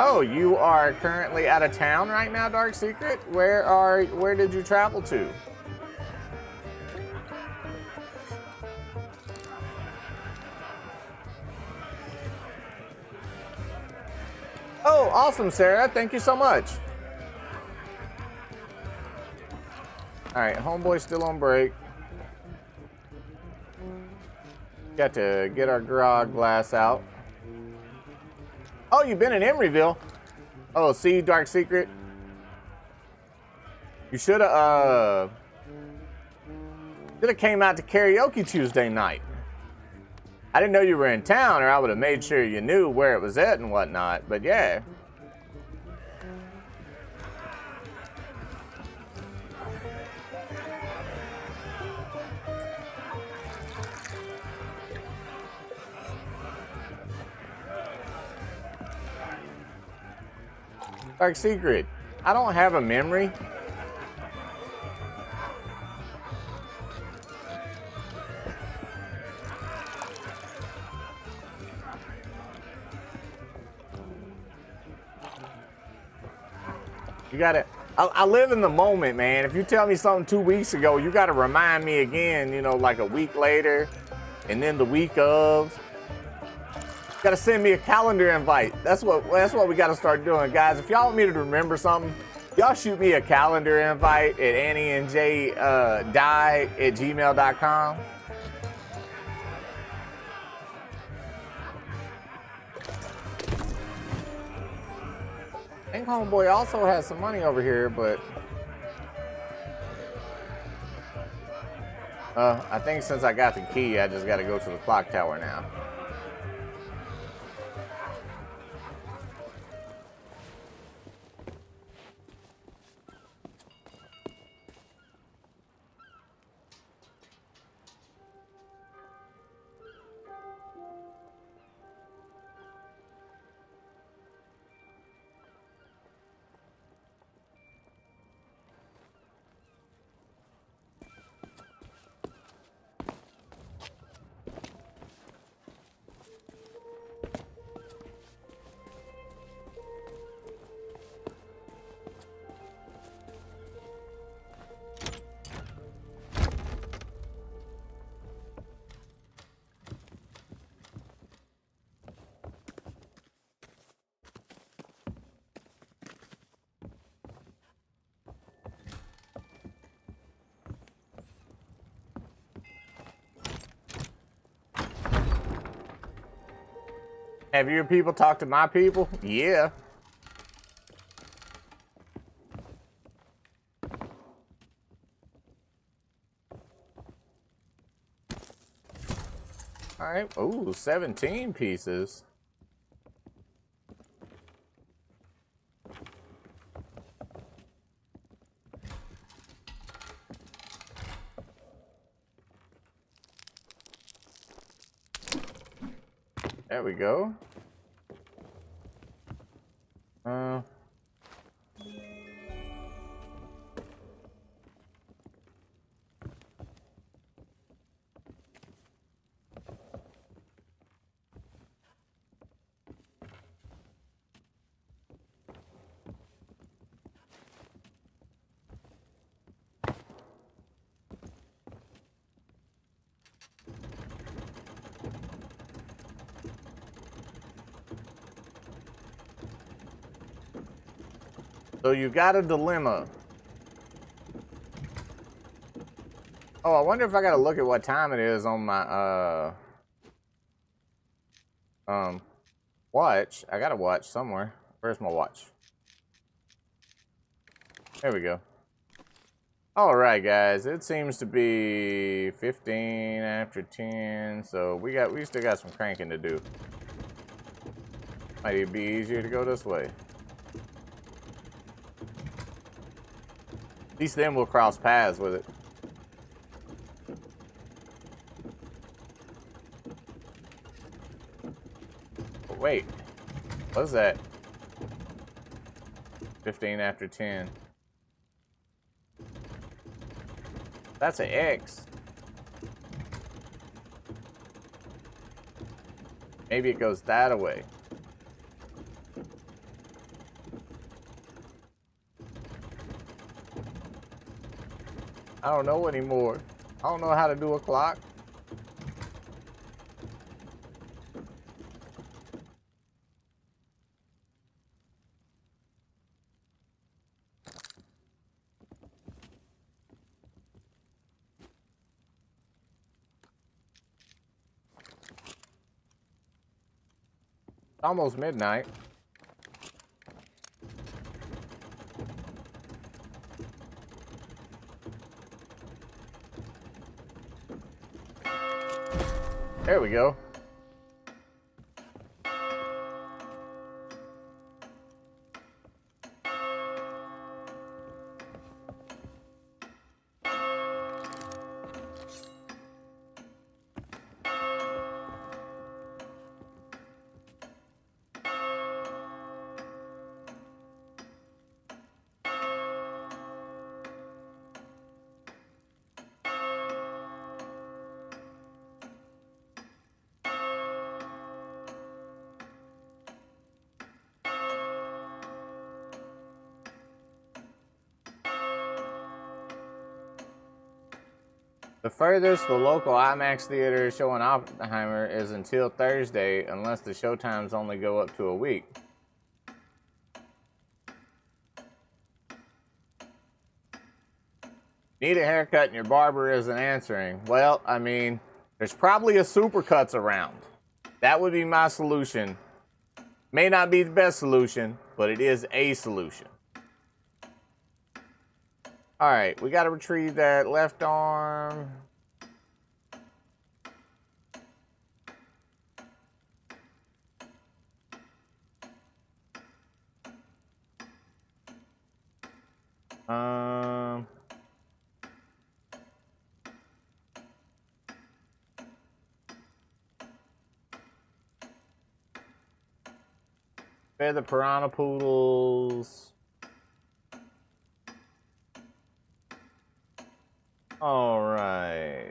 Oh, you are currently out of town right now, Dark Secret? Where did you travel to? Oh, awesome, Sarah. Thank you so much. All right, homeboy's still on break. Got to get our grog glass out. Oh, you've been in Emeryville. Oh, see, Dark Secret. You should have came out to karaoke Tuesday night. I didn't know you were in town, or I would have made sure you knew where it was at and whatnot. But yeah. Dark Secret, I don't have a memory. You gotta, I live in the moment, man. If you tell me something 2 weeks ago, you gotta remind me again, you know, like a week later, and then the week of. Gotta send me a calendar invite. That's what we gotta start doing, guys. If y'all want me to remember something, y'all shoot me a calendar invite at annieandjdie@gmail.com. I think homeboy also has some money over here, but I think since I got the key, I just gotta go to the clock tower now. Have your people talked to my people? Yeah. All right. Ooh, 17 pieces. There we go. So you got a dilemma. Oh, I wonder if I gotta look at what time it is on my watch. I got a watch somewhere. Where's my watch? There we go. All right, guys. It seems to be 15 after 10, so we still got some cranking to do. Might even be easier to go this way. At least then we'll cross paths with it. But wait, what is that? 15 after 10. That's an X. Maybe it goes that way. I don't know anymore. I don't know how to do a clock. Almost midnight. There we go. The furthest the local IMAX theater is showing Oppenheimer is until Thursday, unless the showtimes only go up to a week. Need a haircut and your barber isn't answering. Well, I mean, there's probably a Supercuts around. That would be my solution. May not be the best solution, but it is a solution. All right, we got to retrieve that left arm. They're the piranha poodles. All right.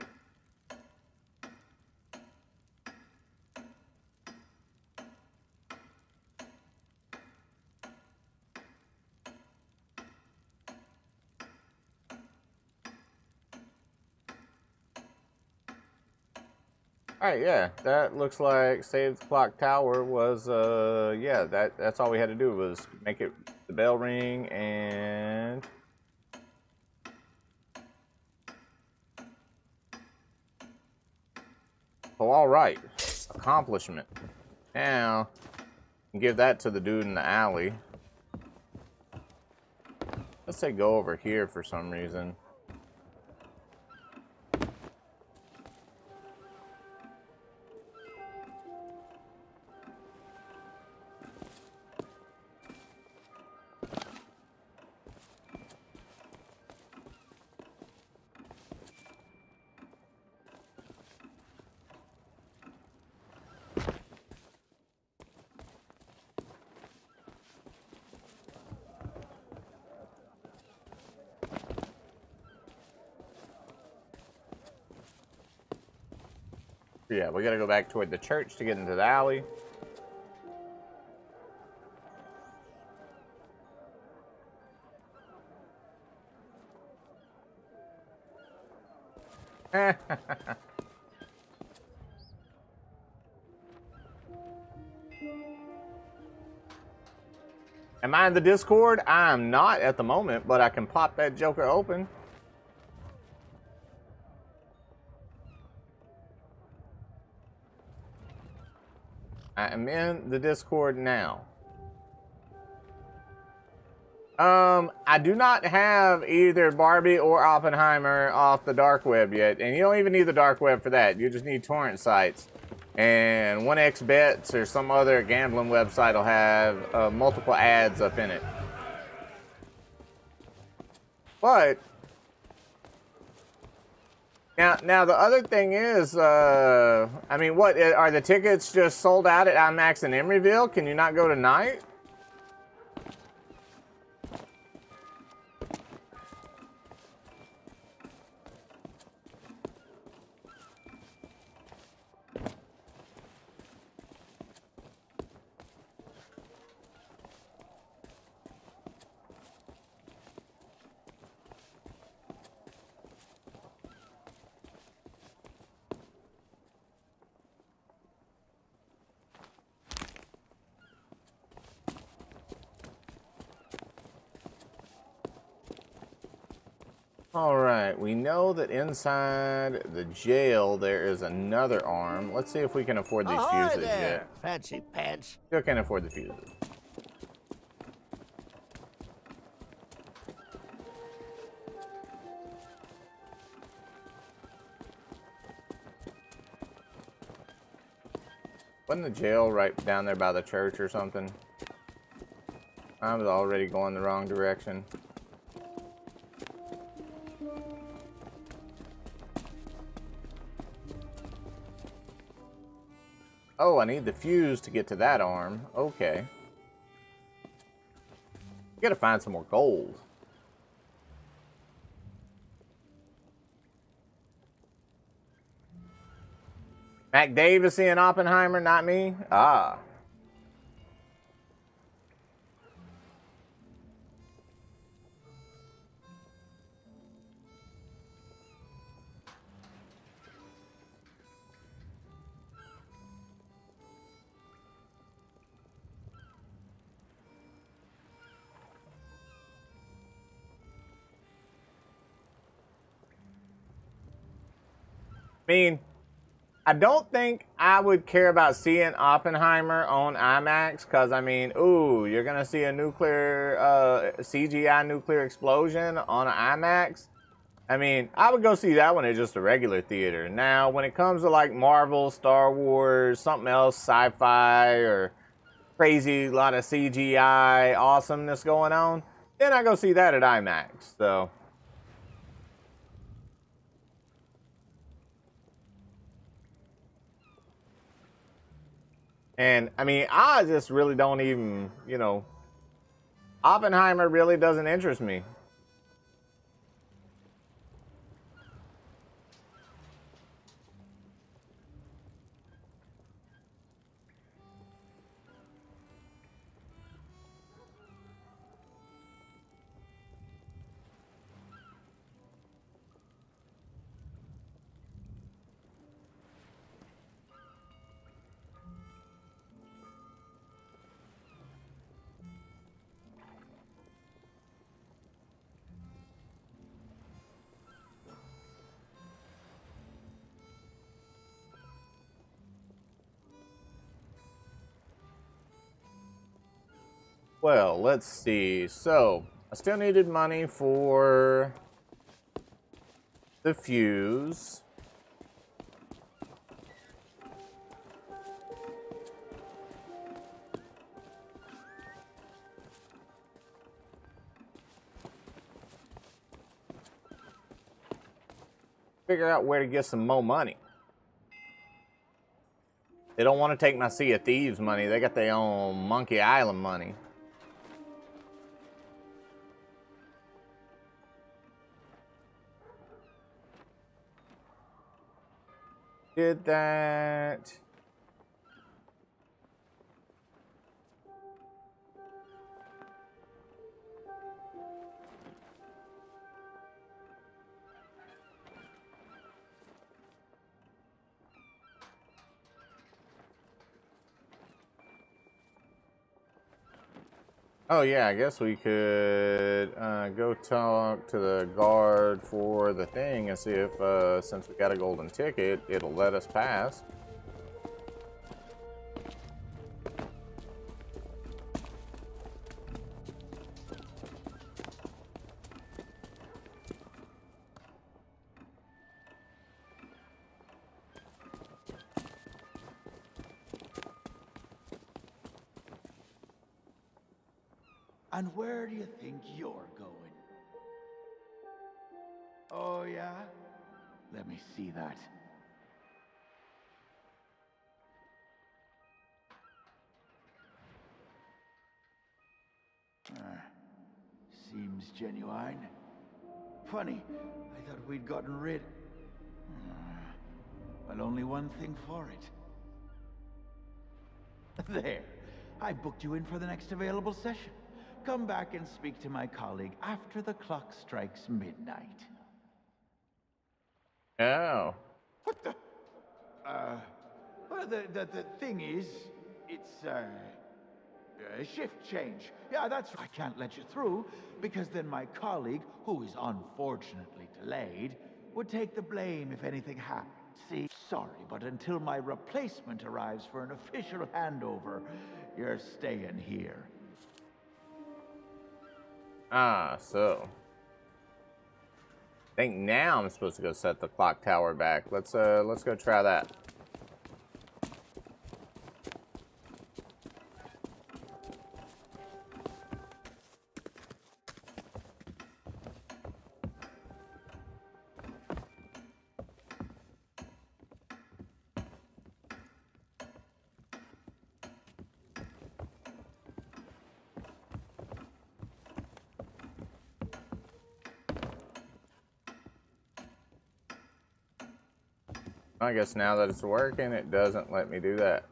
All right, yeah, that looks like Save the Clock Tower was, yeah, that's all we had to do was make it the bell ring and... Oh, all right, accomplishment. Now, give that to the dude in the alley. Let's say go over here for some reason. Yeah, we gotta go back toward the church to get into the alley. Am I in the Discord? I'm not at the moment, but I can pop that joker open. I am in the Discord now. I do not have either Barbie or Oppenheimer off the dark web yet, and you don't even need the dark web for that. You just need torrent sites. And 1xBets or some other gambling website will have multiple ads up in it. But now the other thing is, I mean, what are the tickets just sold out at IMAX in Emeryville? Can you not go tonight? Alright, we know that inside the jail there is another arm. Let's see if we can afford these fuses yet. Fancy pants. Still can't afford the fuses. Wasn't the jail right down there by the church or something? I was already going the wrong direction. Oh, I need the fuse to get to that arm. Okay. Gotta find some more gold. Mac Davis in Oppenheimer, not me? Ah. I mean, I don't think I would care about seeing Oppenheimer on IMAX because, I mean, ooh, you're going to see a nuclear, CGI nuclear explosion on an IMAX. I mean, I would go see that one at just a regular theater. Now, when it comes to like Marvel, Star Wars, something else, sci-fi, or crazy lot of CGI awesomeness going on, then I go see that at IMAX, so... And, I mean, I just really don't even, you know, Oppenheimer really doesn't interest me. Well, let's see. So, I still needed money for the fuse. Figure out where to get some more money. They don't want to take my Sea of Thieves money. They got their own Monkey Island money. Did that. Oh yeah, I guess we could go talk to the guard for the thing and see if, since we got a golden ticket, it'll let us pass. And where do you think you're going? Oh, yeah? Let me see that. Seems genuine. Funny, I thought we'd gotten rid... Well, only one thing for it. There. I booked you in for the next available session. Come back and speak to my colleague after the clock strikes midnight. Oh. What the? Well, the thing is, it's, a shift change. Yeah, that's right. I can't let you through, because then my colleague, who is unfortunately delayed, would take the blame if anything happened. See, sorry, but until my replacement arrives for an official handover, you're staying here. Ah, so. I think now I'm supposed to go set the clock tower back. Let's go try that. I guess now that it's working, it doesn't let me do that.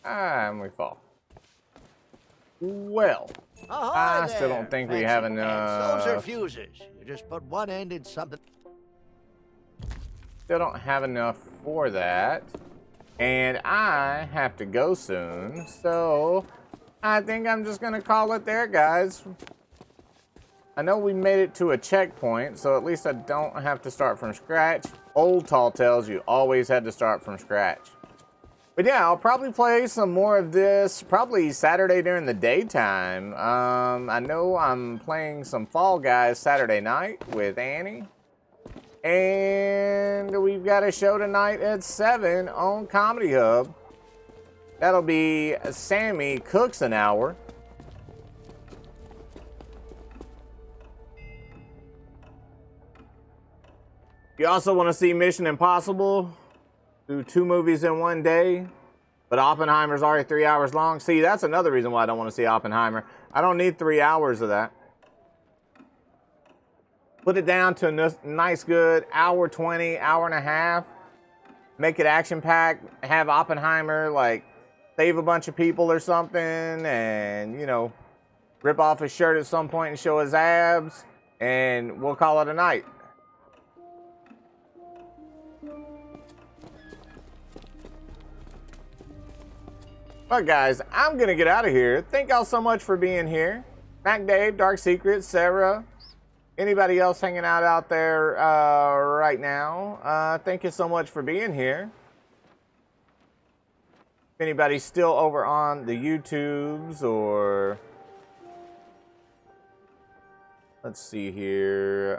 And we fall. Well, I still don't think we have enough. Those are fuses. You just put one end in something. Still don't have enough for that. And I have to go soon, so I think I'm just gonna call it there, guys. I know we made it to a checkpoint, so at least I don't have to start from scratch. Old Tall Tales, you always had to start from scratch. But yeah, I'll probably play some more of this, probably Saturday during the daytime. I know I'm playing some Fall Guys Saturday night with Annie. And we've got a show tonight at 7 on Comedy Hub. That'll be Sammy Cooks an Hour. You also want to see Mission Impossible? Do 2 movies in one day, but Oppenheimer's already 3 hours long. See, that's another reason why I don't want to see Oppenheimer. I don't need 3 hours of that. Put it down to a nice good hour 20, hour and a half. Make it action-packed. Have Oppenheimer, like, save a bunch of people or something and, you know, rip off his shirt at some point and show his abs, and we'll call it a night. But guys, I'm gonna get out of here. Thank y'all so much for being here. Mac Dave, Dark Secret, Sarah, anybody else hanging out there right now. Thank you so much for being here. If anybody's still over on the YouTubes or... Let's see here.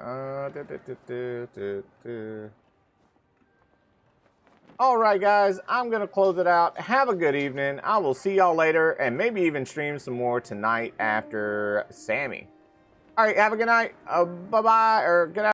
All right, guys, I'm going to close it out. Have a good evening. I will see y'all later and maybe even stream some more tonight after Sammy. All right, have a good night. Bye-bye, or good afternoon.